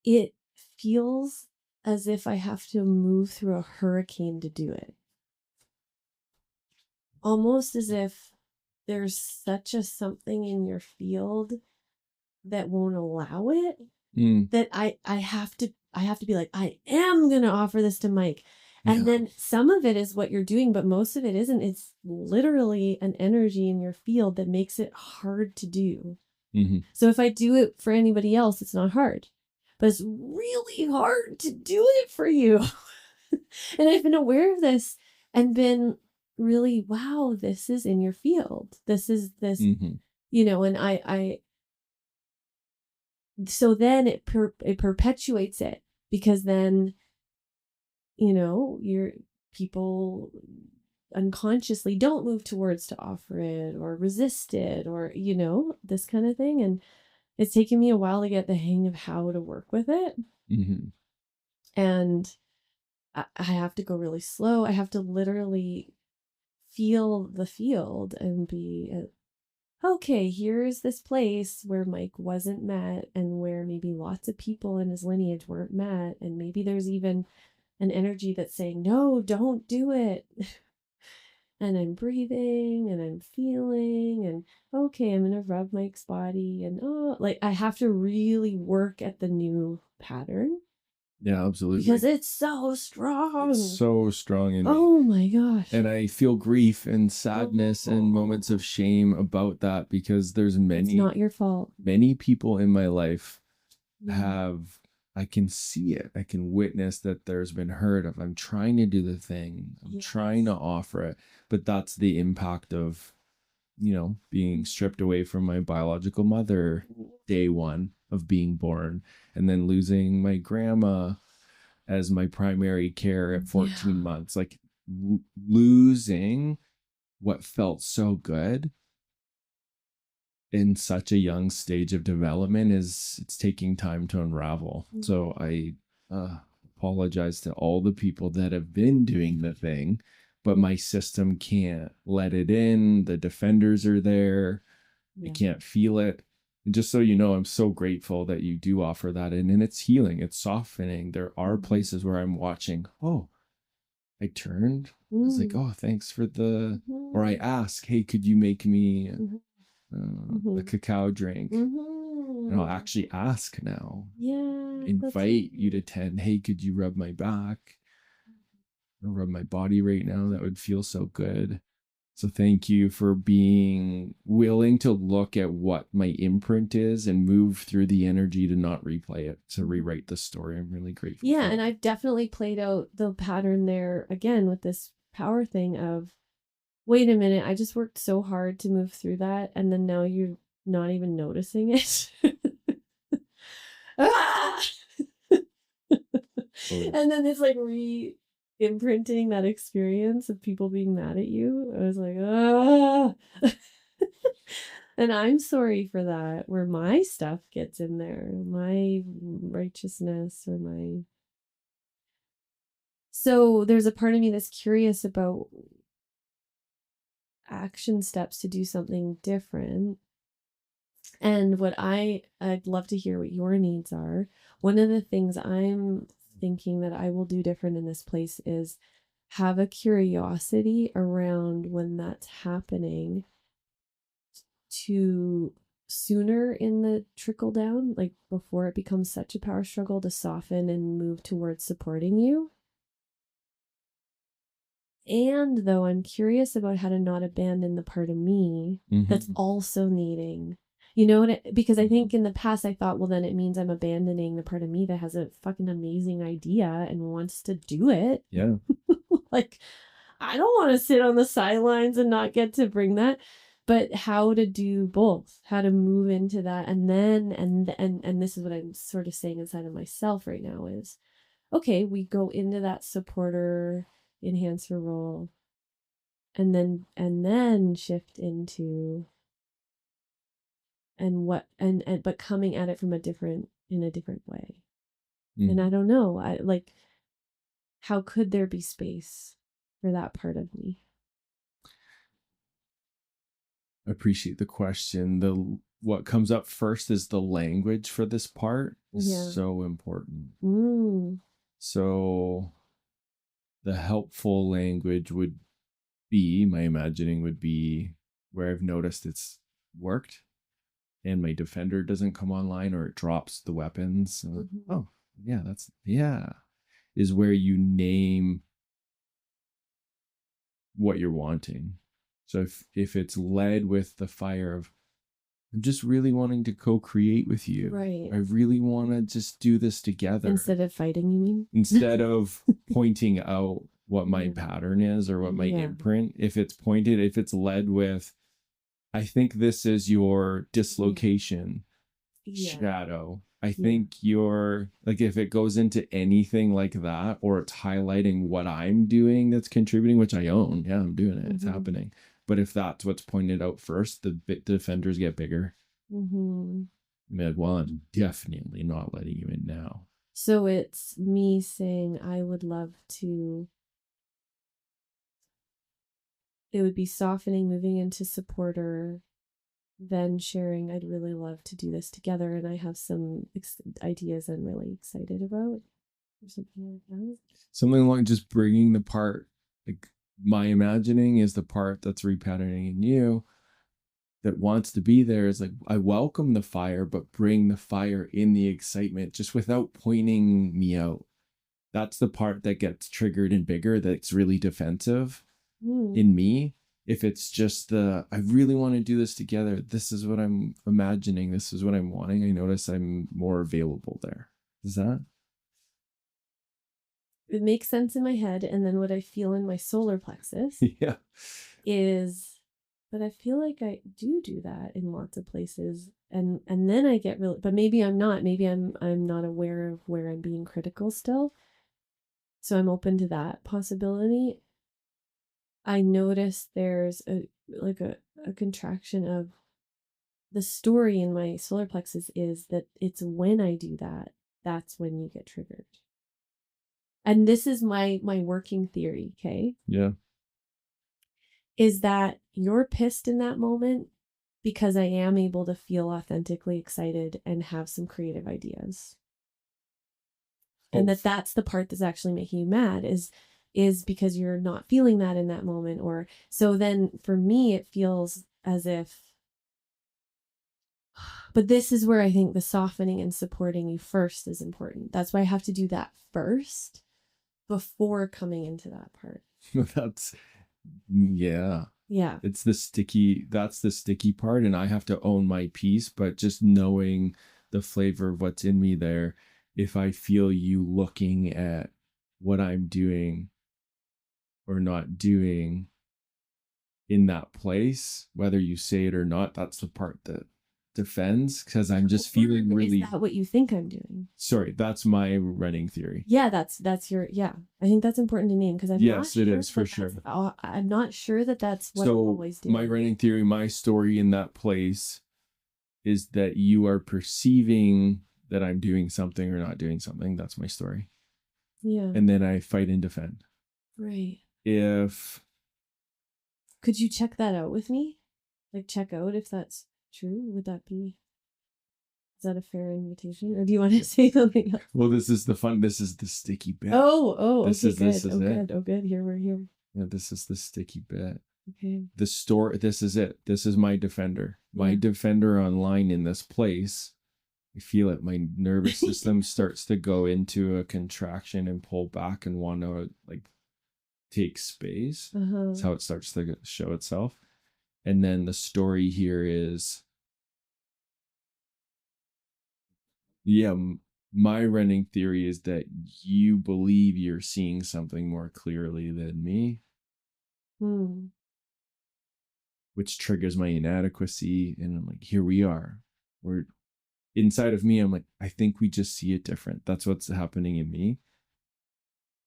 it feels as if I have to move through a hurricane to do it. Almost as if there's such a something in your field that won't allow it, that I have to be like, I am going to offer this to Mike. And then some of it is what you're doing, but most of it isn't. It's literally an energy in your field that makes it hard to do. Mm-hmm. So if I do it for anybody else, it's not hard, but it's really hard to do it for you. And I've been aware of this and been really, wow, this is in your field. This, you know, and I so then it perpetuates it, because then, you know, your people unconsciously don't move towards to offer it or resist it, or, you know, this kind of thing. And it's taken me a while to get the hang of how to work with it. Mm-hmm. And I have to go really slow. I have to literally feel the field and be okay, here's this place where Mike wasn't met, and where maybe lots of people in his lineage weren't met. And maybe there's even an energy that's saying, no, don't do it. And I'm breathing and I'm feeling, and okay, I'm going to rub Mike's body. And like, I have to really work at the new pattern. Yeah, absolutely. Because it's so strong. It's so strong in me. Oh my gosh. And I feel grief and sadness and moments of shame about that, because there's It's not your fault. Many people in my life I can see it. I can witness that there's been hurt of, I'm trying to do the thing. I'm trying to offer it. But that's the impact of, you know, being stripped away from my biological mother day one of being born, and then losing my grandma as my primary care at 14 months. Like, losing what felt so good in such a young stage of development it's taking time to unravel. Mm-hmm. So I apologize to all the people that have been doing the thing, but my system can't let it in. The defenders are there. I can't feel it. And just so you know, I'm so grateful that you do offer that in, and it's healing, it's softening. There are places where I'm watching, I turned, I was like, oh, thanks for the, or I ask, hey, could you make me a cacao drink? And I'll actually ask now. Invite you to tend, hey, could you rub my back or rub my body right now? That would feel so good. So thank you for being willing to look at what my imprint is and move through the energy to not replay it, to rewrite the story. I'm really grateful. Yeah, and I've definitely played out the pattern there again with this power thing of, wait a minute, I just worked so hard to move through that, and then now you're not even noticing it. And then it's like imprinting that experience of people being mad at you. I was like, and I'm sorry for that, where my stuff gets in there, my righteousness or my. So there's a part of me that's curious about action steps to do something different. And what I'd love to hear what your needs are. One of the things I'm thinking that I will do different in this place is have a curiosity around when that's happening, to sooner in the trickle down, like before it becomes such a power struggle, to soften and move towards supporting you. And though I'm curious about how to not abandon the part of me that's also needing, you know, because I think in the past I thought, well, then it means I'm abandoning the part of me that has a fucking amazing idea and wants to do it. Yeah. Like, I don't want to sit on the sidelines and not get to bring that. But how to do both, how to move into that. And then, and this is what I'm sort of saying inside of myself right now is, okay, we go into that supporter enhancer role and then shift into but coming at it from in a different way. And I don't know, I like, how could there be space for that part of me? I appreciate the question. What comes up first is the language for this part is so important. So the helpful language would be, my imagining would be where I've noticed it's worked and my defender doesn't come online or it drops the weapons. Oh, yeah, is where you name what you're wanting. So if it's led with the fire of, I'm just really wanting to co-create with you. Right. I really want to just do this together. Instead of fighting, you mean? Instead of pointing out what my pattern is or what my imprint, if it's led with, I think this is your dislocation shadow. I think you're like, if it goes into anything like that, or it's highlighting what I'm doing that's contributing, which I own. Yeah, I'm doing it. It's happening. But if that's what's pointed out first, the defenders get bigger. I'm definitely not letting you in now. So it's me saying, I would love to, it would be softening, moving into supporter, then sharing, I'd really love to do this together. And I have some ideas I'm really excited about, or something like that. Something along just bringing the part, like my imagining is the part that's repatterning in you that wants to be there, is like, I welcome the fire, but bring the fire in the excitement just without pointing me out. That's the part that gets triggered and bigger, that's really defensive in me. If it's just I really want to do this together, this is what I'm imagining, this is what I'm wanting, I notice I'm more available there. Is that? It makes sense in my head. And then what I feel in my solar plexus is, but I feel like I do that in lots of places. And then I get really, but maybe I'm not, maybe I'm not aware of where I'm being critical still. So I'm open to that possibility. I notice there's a contraction of the story in my solar plexus is that it's when I do that, that's when you get triggered. And this is my working theory, okay? Yeah. Is that you're pissed in that moment because I am able to feel authentically excited and have some creative ideas. And that's the part that's actually making you mad is because you're not feeling that in that moment. Or so then for me, it feels as if, but this is where I think the softening and supporting you first is important. That's why I have to do that first before coming into that part. That's, yeah. It's that's the sticky part. And I have to own my piece, but just knowing the flavor of what's in me there, if I feel you looking at what I'm doing or not doing in that place, whether you say it or not, that's the part that defends, because I'm just feeling really. Is that what you think I'm doing? Sorry, that's my running theory. Yeah, that's your, I think that's important to name, because it is for sure. I'm not sure that that's what I'm always doing. My running theory, my story in that place is that you are perceiving that I'm doing something or not doing something. That's my story. Yeah. And then I fight and defend. Right. Could you check that out with me? Like, check out if that's true? Is that a fair invitation? Or do you want to say something else? Well, this is the sticky bit. This is it. Good. Oh, good. Here, we're here. Yeah, this is the sticky bit. Okay. This is it. This is my defender. My defender online in this place. I feel it. My nervous system starts to go into a contraction and pull back and want to take space. That's how it starts to show itself. And then the story here is, my running theory is that you believe you're seeing something more clearly than me. Mm. which triggers my inadequacy. And I'm like, here we are. We're inside of me. I'm like, I think we just see it different. That's what's happening in me.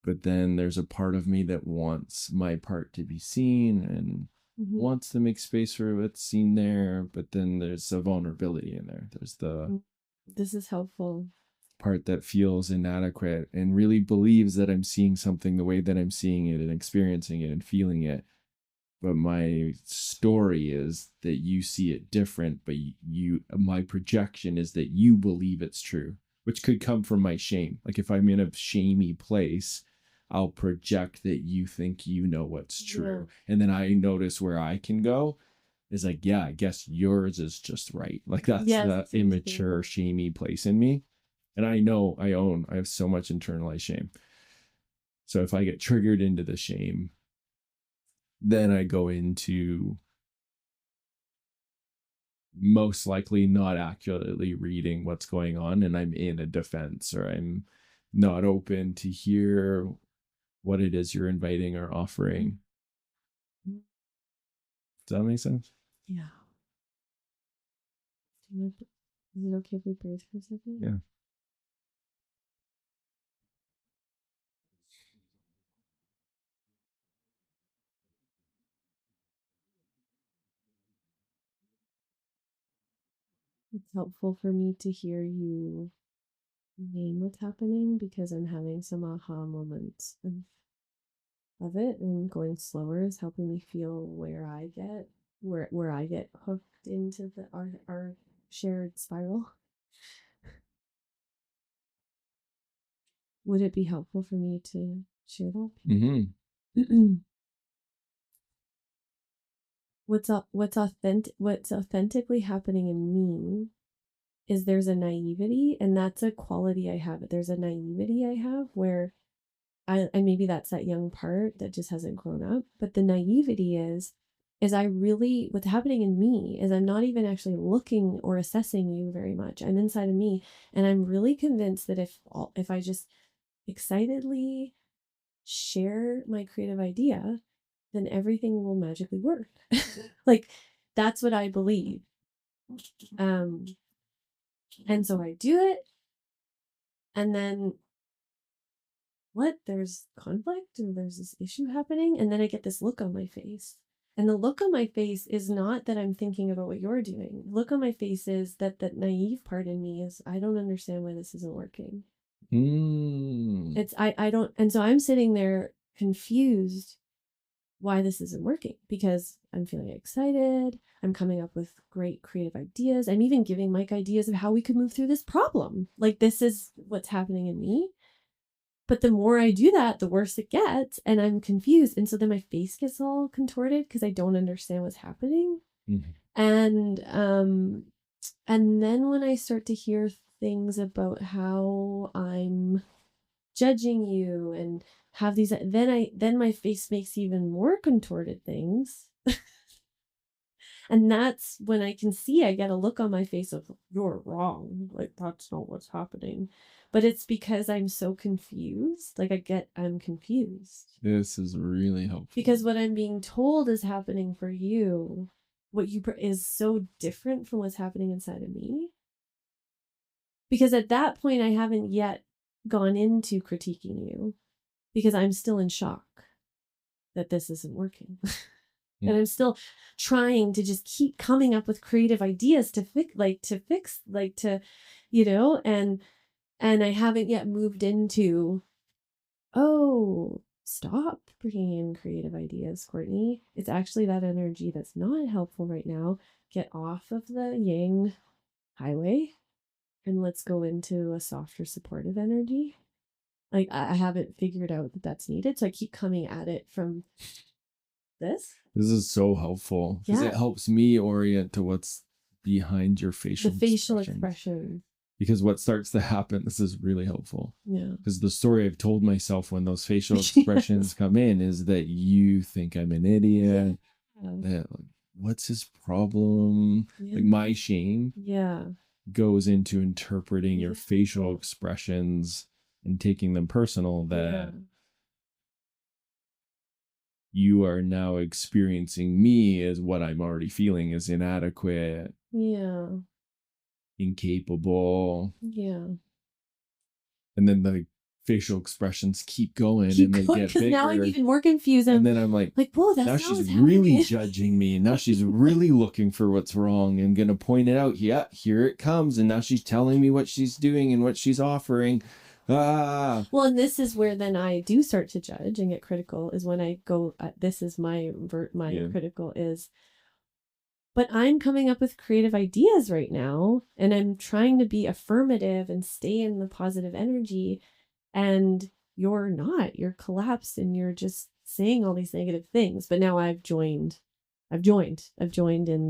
But then there's a part of me that wants my part to be seen and wants to make space for what's seen there. But then there's a vulnerability in there. There's the this is helpful part that feels inadequate and really believes that I'm seeing something the way that I'm seeing it and experiencing it and feeling it. But my story is that you see it different, but my projection is that you believe it's true, which could come from my shame. Like if I'm in a shamey place, I'll project that you think you know what's true. Yeah. And then I notice where I can go is like, yeah, I guess yours is just right. Like that's the immature, shamey place in me. And I know I have so much internalized shame. So if I get triggered into the shame, then I go into most likely not accurately reading what's going on, and I'm in a defense, or I'm not open to hear what it is you're inviting or offering. Does that make sense? Yeah. Is it okay if we breathe for a second? Yeah. It's helpful for me to hear you name what's happening because I'm having some aha moments of it, and going slower is helping me feel where I get hooked into our shared spiral. Would it be helpful for me to share that? Mm-hmm. What's authentically happening in me is there's a naivety, and that's a quality I have. There's a naivety I have where and maybe that's that young part that just hasn't grown up, but the naivety is what's happening in me is I'm not even actually looking or assessing you very much. I'm inside of me, and I'm really convinced that if I just excitedly share my creative idea, then everything will magically work. Like that's what I believe. And so I do it, and then there's conflict and there's this issue happening, and then I get this look on my face. And the look on my face is not that I'm thinking about what you're doing. The look on my face is that naive part in me is I don't understand why this isn't working. It's I don't, and so I'm sitting there confused why this isn't working, because I'm feeling excited. I'm coming up with great creative ideas. I'm even giving Mike ideas of how we could move through this problem. Like this is what's happening in me. But the more I do that, the worse it gets, and I'm confused. And so then my face gets all contorted because I don't understand what's happening. Mm-hmm. And then when I start to hear things about how I'm judging you and have these, then my face makes even more contorted things. And that's when I can see, I get a look on my face of, you're wrong. Like, that's not what's happening. But it's because I'm so confused. Like, I'm confused. This is really helpful. Because what I'm being told is happening for you, is so different from what's happening inside of me. Because at that point, I haven't yet gone into critiquing you, because I'm still in shock that this isn't working. And I'm still trying to just keep coming up with creative ideas to fix, and I haven't yet moved into, oh, stop bringing in creative ideas, Courtney. It's actually that energy that's not helpful right now. Get off of the yang highway and let's go into a softer, supportive energy. Like, I haven't figured out that that's needed, so I keep coming at it from this. This is so helpful because it helps me orient to what's behind your facial expression. Because what starts to happen, this is really helpful. Yeah. Because the story I've told myself when those facial expressions come in is that you think I'm an idiot. Yeah. That, like, what's his problem? Yeah. Like my shame goes into interpreting your facial expressions and taking them personal. That you are now experiencing me as what I'm already feeling is inadequate, incapable. And then the facial expressions keep going and they get bigger. Now I'm even more confused. And then I'm like, whoa, that's now not she's what's really happening. judging me. And now she's really looking for what's wrong and going to point it out. Yeah, here it comes. And now she's telling me what she's doing and what she's offering. Well, and this is where then I do start to judge and get critical, is when I go, this is my critical is, but I'm coming up with creative ideas right now, and I'm trying to be affirmative and stay in the positive energy, and you're not. You're collapsed and you're just saying all these negative things. But now I've joined in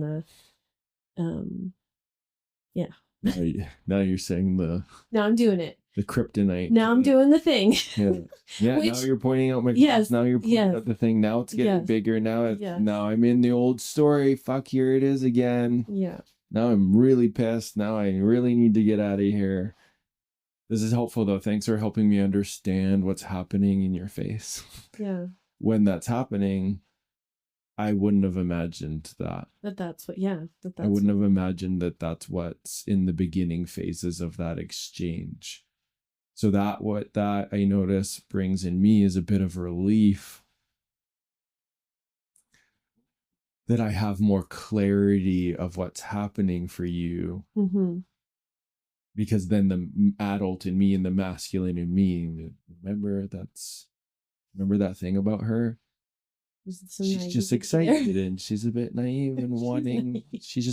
the now you're saying now I'm doing it. The kryptonite. Now I'm doing the thing. Yeah. Which, now you're pointing out my now you're pointing out the thing. Now it's getting bigger. Now now I'm in the old story. Fuck, here it is again. Now I'm really pissed. Now I really need to get out of here. This is helpful though. Thanks for helping me understand what's happening in your face. When that's happening, I wouldn't have imagined that. That's what, I wouldn't have imagined that that's what's in the beginning phases of that exchange. So that I notice brings in me is a bit of relief that I have more clarity of what's happening for you. Because then the adult in me and the masculine in me, remember that thing about her? She's just excited and she's a bit naive and wanting, she's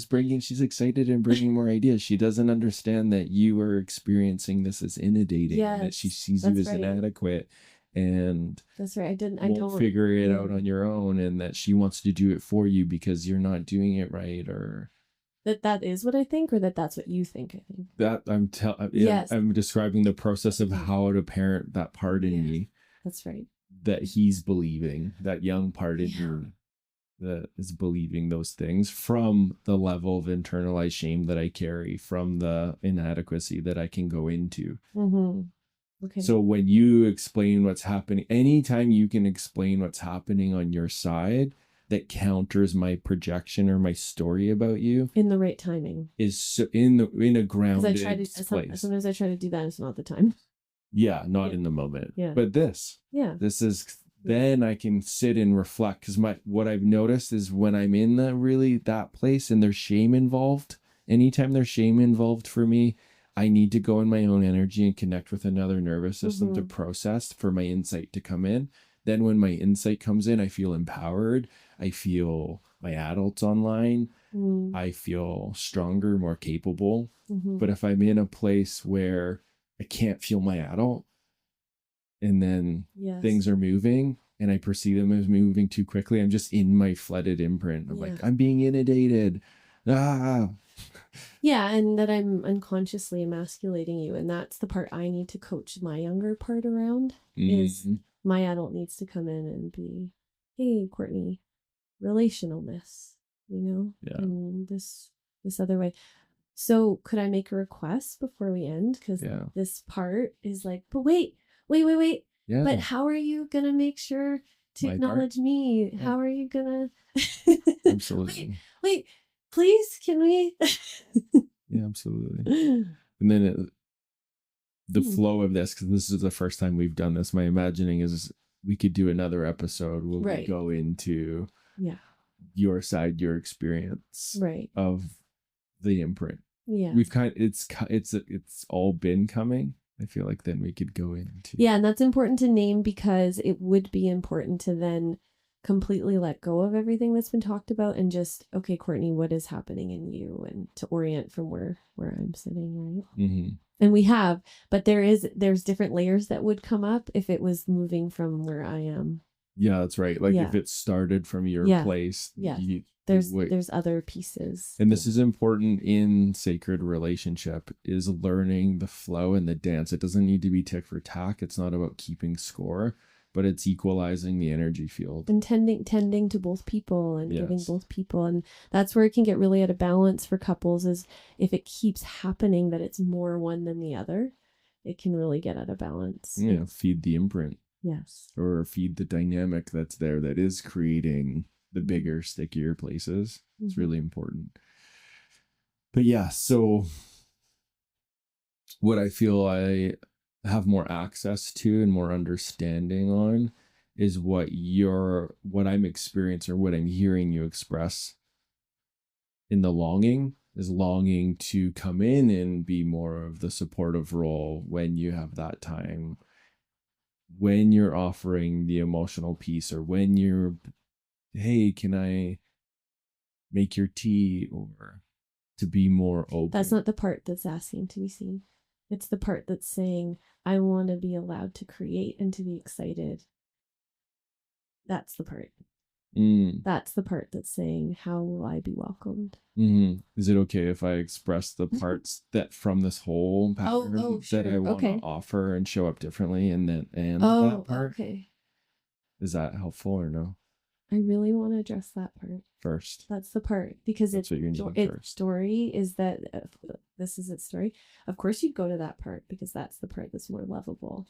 excited and bringing more ideas. She doesn't understand that you are experiencing this as inundating, and that she sees you as inadequate, and that's right. I don't figure it out on your own, and that she wants to do it for you because you're not doing it right, or that is what I think, or that's what you think. I think that I'm describing the process of how to parent that part in me. That's right. That he's believing, that young part in you that is believing those things from the level of internalized shame that I carry, from the inadequacy that I can go into. Okay. So when you explain what's happening, anytime you can explain what's happening on your side that counters my projection or my story about you in the right timing, is so in a grounded place. Sometimes I try to do that, and it's not the time. Not in the moment. But this is, then I can sit and reflect, because what I've noticed is when I'm in that place and there's shame involved, anytime there's shame involved for me, I need to go in my own energy and connect with another nervous system to process, for my insight to come in. Then when my insight comes in, I feel empowered. I feel my adults online. I feel stronger, more capable. But if I'm in a place where I can't feel my adult, and then things are moving and I perceive them as moving too quickly, I'm just in my flooded imprint. I'm like, I'm being inundated. And that I'm unconsciously emasculating you. And that's the part I need to coach my younger part around, is my adult needs to come in and be, hey, Courtney, relationalness, and this other way. So could I make a request before we end? Because this part is like, but wait. Yeah. But how are you going to make sure to acknowledge me? Yeah. How are you going to? Absolutely. Wait, please, can we? Yeah, absolutely. And then the flow of this, because this is the first time we've done this, my imagining is we could do another episode where we go into your side, your experience of the imprint. We've it's all been coming. I feel like then we could go into and that's important to name, because it would be important to then completely let go of everything that's been talked about and just, okay, Courtney, what is happening in you, and to orient from where I'm sitting, right? And we have, but there's different layers that would come up if it was moving from where I am. Yeah, that's right. Like if it started from your place, there's other pieces. And this is important in sacred relationship, is learning the flow and the dance. It doesn't need to be tick for tack. It's not about keeping score, but it's equalizing the energy field. And tending to both people and giving both people. And that's where it can get really out of balance for couples, is if it keeps happening that it's more one than the other, it can really get out of balance. Yeah, feed the imprint. Yes. or feed the dynamic that's there that is creating the bigger, stickier places. It's really important. But yeah, so what I feel I have more access to and more understanding on is what I'm experiencing or what I'm hearing you express in the longing is longing to come in and be more of the supportive role when you have that time, when you're offering the emotional piece, or when you're, hey, can I make your tea, or to be more open. That's not the part that's asking to be seen. It's the part that's saying, I want to be allowed to create and to be excited. That's the part. That's the part that's saying, how will I be welcomed? Is it okay if I express the parts that from this whole pattern sure. that I want to offer and show up differently, and that part? Okay. Is that helpful or no? I really want to address that part first. That's the part, because That's what you're needing its first. story is that this is its story. Of course, you'd go to that part because that's the part that's more lovable.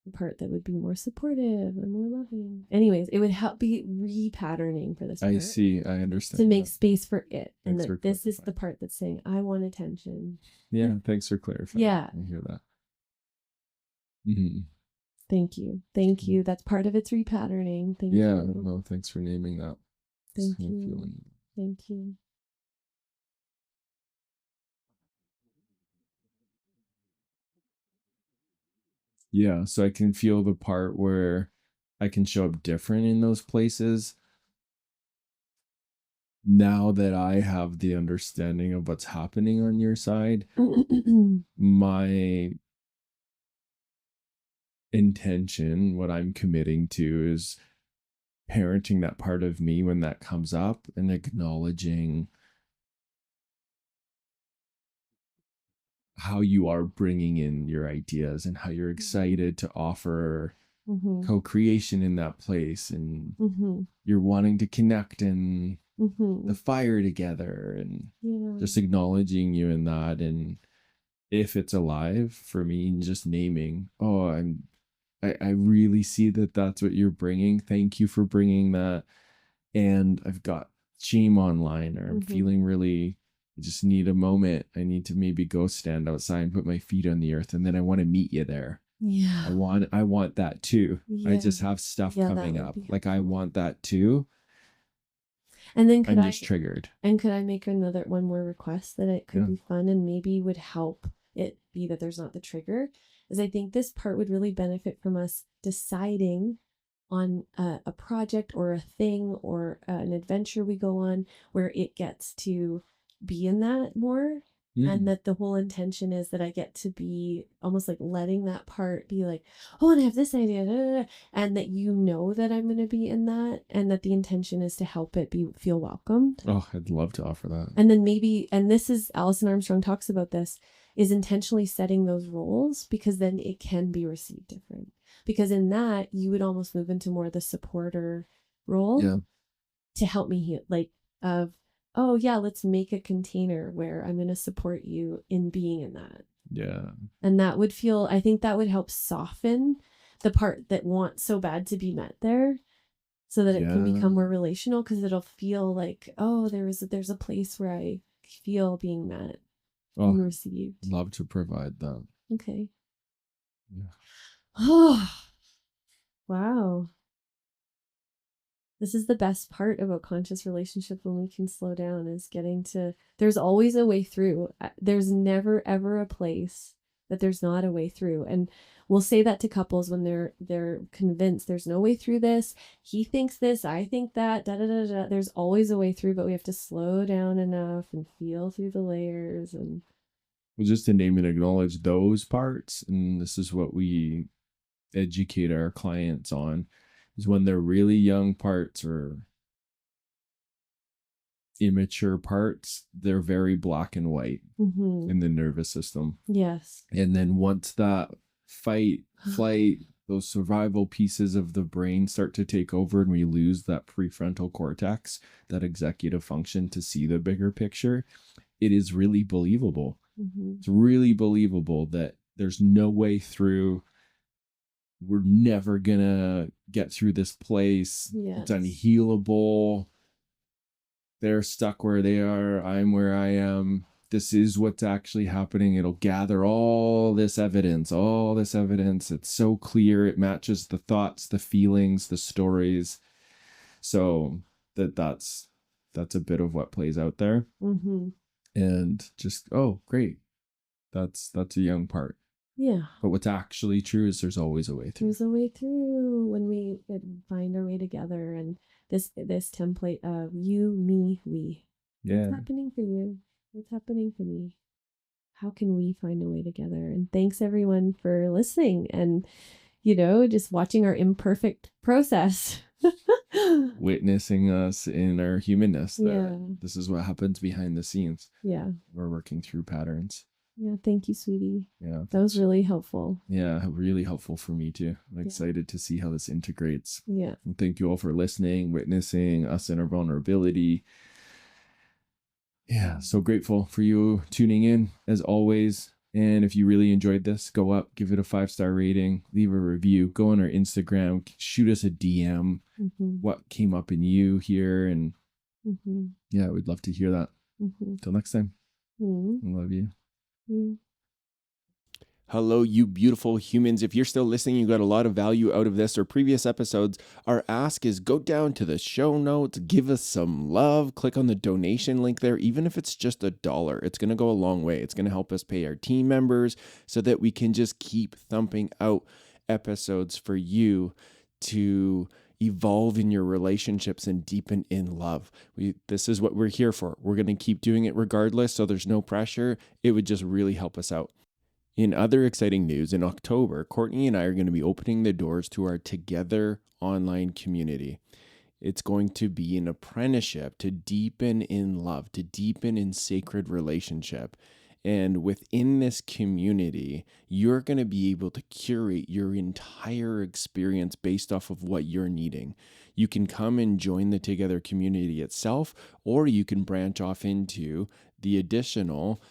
The part that would be more supportive and more loving. Anyways, it would help be repatterning for this part. I see. I understand. To make space for it. And Thanks that this is the part that's saying, I want attention. Yeah, thanks for clarifying. Yeah. I hear that. Thank you. Thank you. That's part of its repatterning. Thank you. Yeah, no, thanks for naming that. Thank you. Thank you. Yeah, so I can feel the part where I can show up different in those places now that I have the understanding of what's happening on your side. My intention, what I'm committing to, is parenting that part of me when that comes up and acknowledging how you are bringing in your ideas and how you're excited to offer co-creation in that place, and you're wanting to connect and the fire together, and just acknowledging you in that. And if it's alive for me, just naming, I really see that that's what you're bringing. Thank you for bringing that. And I've got shame online, or I'm feeling really, I just need a moment. I need to maybe go stand outside and put my feet on the earth, and then I want to meet you there. Yeah. I want that too. Yeah. I just have stuff coming up. Like, I want that too. And then I'm just triggered. And could I make one more request that it could be fun and maybe would help it be that there's not the trigger? Is I think this part would really benefit from us deciding on a project or a thing or an adventure we go on where it gets to be in that more. And that the whole intention is that I get to be almost like letting that part be like, oh, and I have this idea, and that you know that I'm going to be in that, and that the intention is to help it feel welcomed. Oh, I'd love to offer that. And then maybe, and this is, Alison Armstrong talks about this, is intentionally setting those roles, because then it can be received different. Because in that, you would almost move into more the supporter role to help me heal, like, oh yeah, let's make a container where I'm going to support you in being in that. Yeah. And that would feel, I think that would help soften the part that wants so bad to be met there, so that it can become more relational, because it'll feel like, oh, there's a place where I feel being met and received. Love to provide that. Okay. Yeah. Oh, wow. This is the best part about conscious relationship when we can slow down, is getting to, there's always a way through. There's never, ever a place that there's not a way through. And we'll say that to couples when they're convinced there's no way through this. He thinks this, I think that, da da da da. There's always a way through, but we have to slow down enough and feel through the layers. And well, just to name and acknowledge those parts, and this is what we educate our clients on, is when they're really young parts or immature parts, they're very black and white in the nervous system. Yes. And then once that fight, flight, those survival pieces of the brain start to take over, and we lose that prefrontal cortex, that executive function to see the bigger picture, it is really believable. It's really believable that there's no way through we're never gonna get through this place. Yes. It's unhealable. They're stuck where they are. I'm where I am. This is what's actually happening. It'll gather all this evidence. It's so clear. It matches the thoughts, the feelings, the stories. So that's a bit of what plays out there. Mm-hmm. And just, oh, great. That's a young part. Yeah. But what's actually true is there's always a way through. There's a way through when we find our way together. And this template of you, me, we. Yeah. What's happening for you? What's happening for me? How can we find a way together? And thanks everyone for listening and, just watching our imperfect process. Witnessing us in our humanness. Yeah. This is what happens behind the scenes. Yeah. We're working through patterns. Yeah. Thank you, sweetie. Yeah. That was really helpful. Yeah. Really helpful for me too. I'm excited to see how this integrates. Yeah. And thank you all for listening, witnessing us in our vulnerability. Yeah. So grateful for you tuning in as always. And if you really enjoyed this, go up, give it a 5-star rating, leave a review, go on our Instagram, shoot us a DM. Mm-hmm. What came up in you here. And yeah, we'd love to hear that. Till next time. I love you. Hello, you beautiful humans. If you're still listening, you got a lot of value out of this or previous episodes. Our ask is go down to the show notes, give us some love, click on the donation link there. Even if it's just $1, it's going to go a long way. It's going to help us pay our team members so that we can just keep thumping out episodes for you to evolve in your relationships and deepen in love. This is what we're here for. We're going to keep doing it regardless, so there's no pressure. It would just really help us out. In other exciting news, in October, Courtney and I are going to be opening the doors to our Together online community. It's going to be an apprenticeship to deepen in love, to deepen in sacred relationship. And within this community, you're going to be able to curate your entire experience based off of what you're needing. You can come and join the Together community itself, or you can branch off into the additional,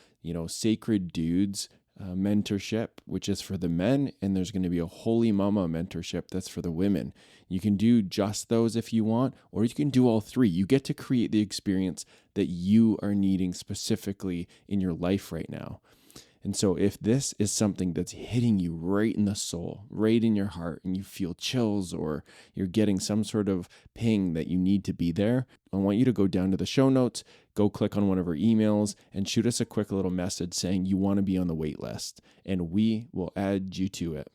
Sacred Dudes mentorship, which is for the men, and there's going to be a Holy Mama mentorship that's for the women. You can do just those if you want, or you can do all three. You get to create the experience that you are needing specifically in your life right now. And so if this is something that's hitting you right in the soul, right in your heart, and you feel chills or you're getting some sort of ping that you need to be there, I want you to go down to the show notes, go click on one of our emails, and shoot us a quick little message saying you want to be on the wait list, and we will add you to it.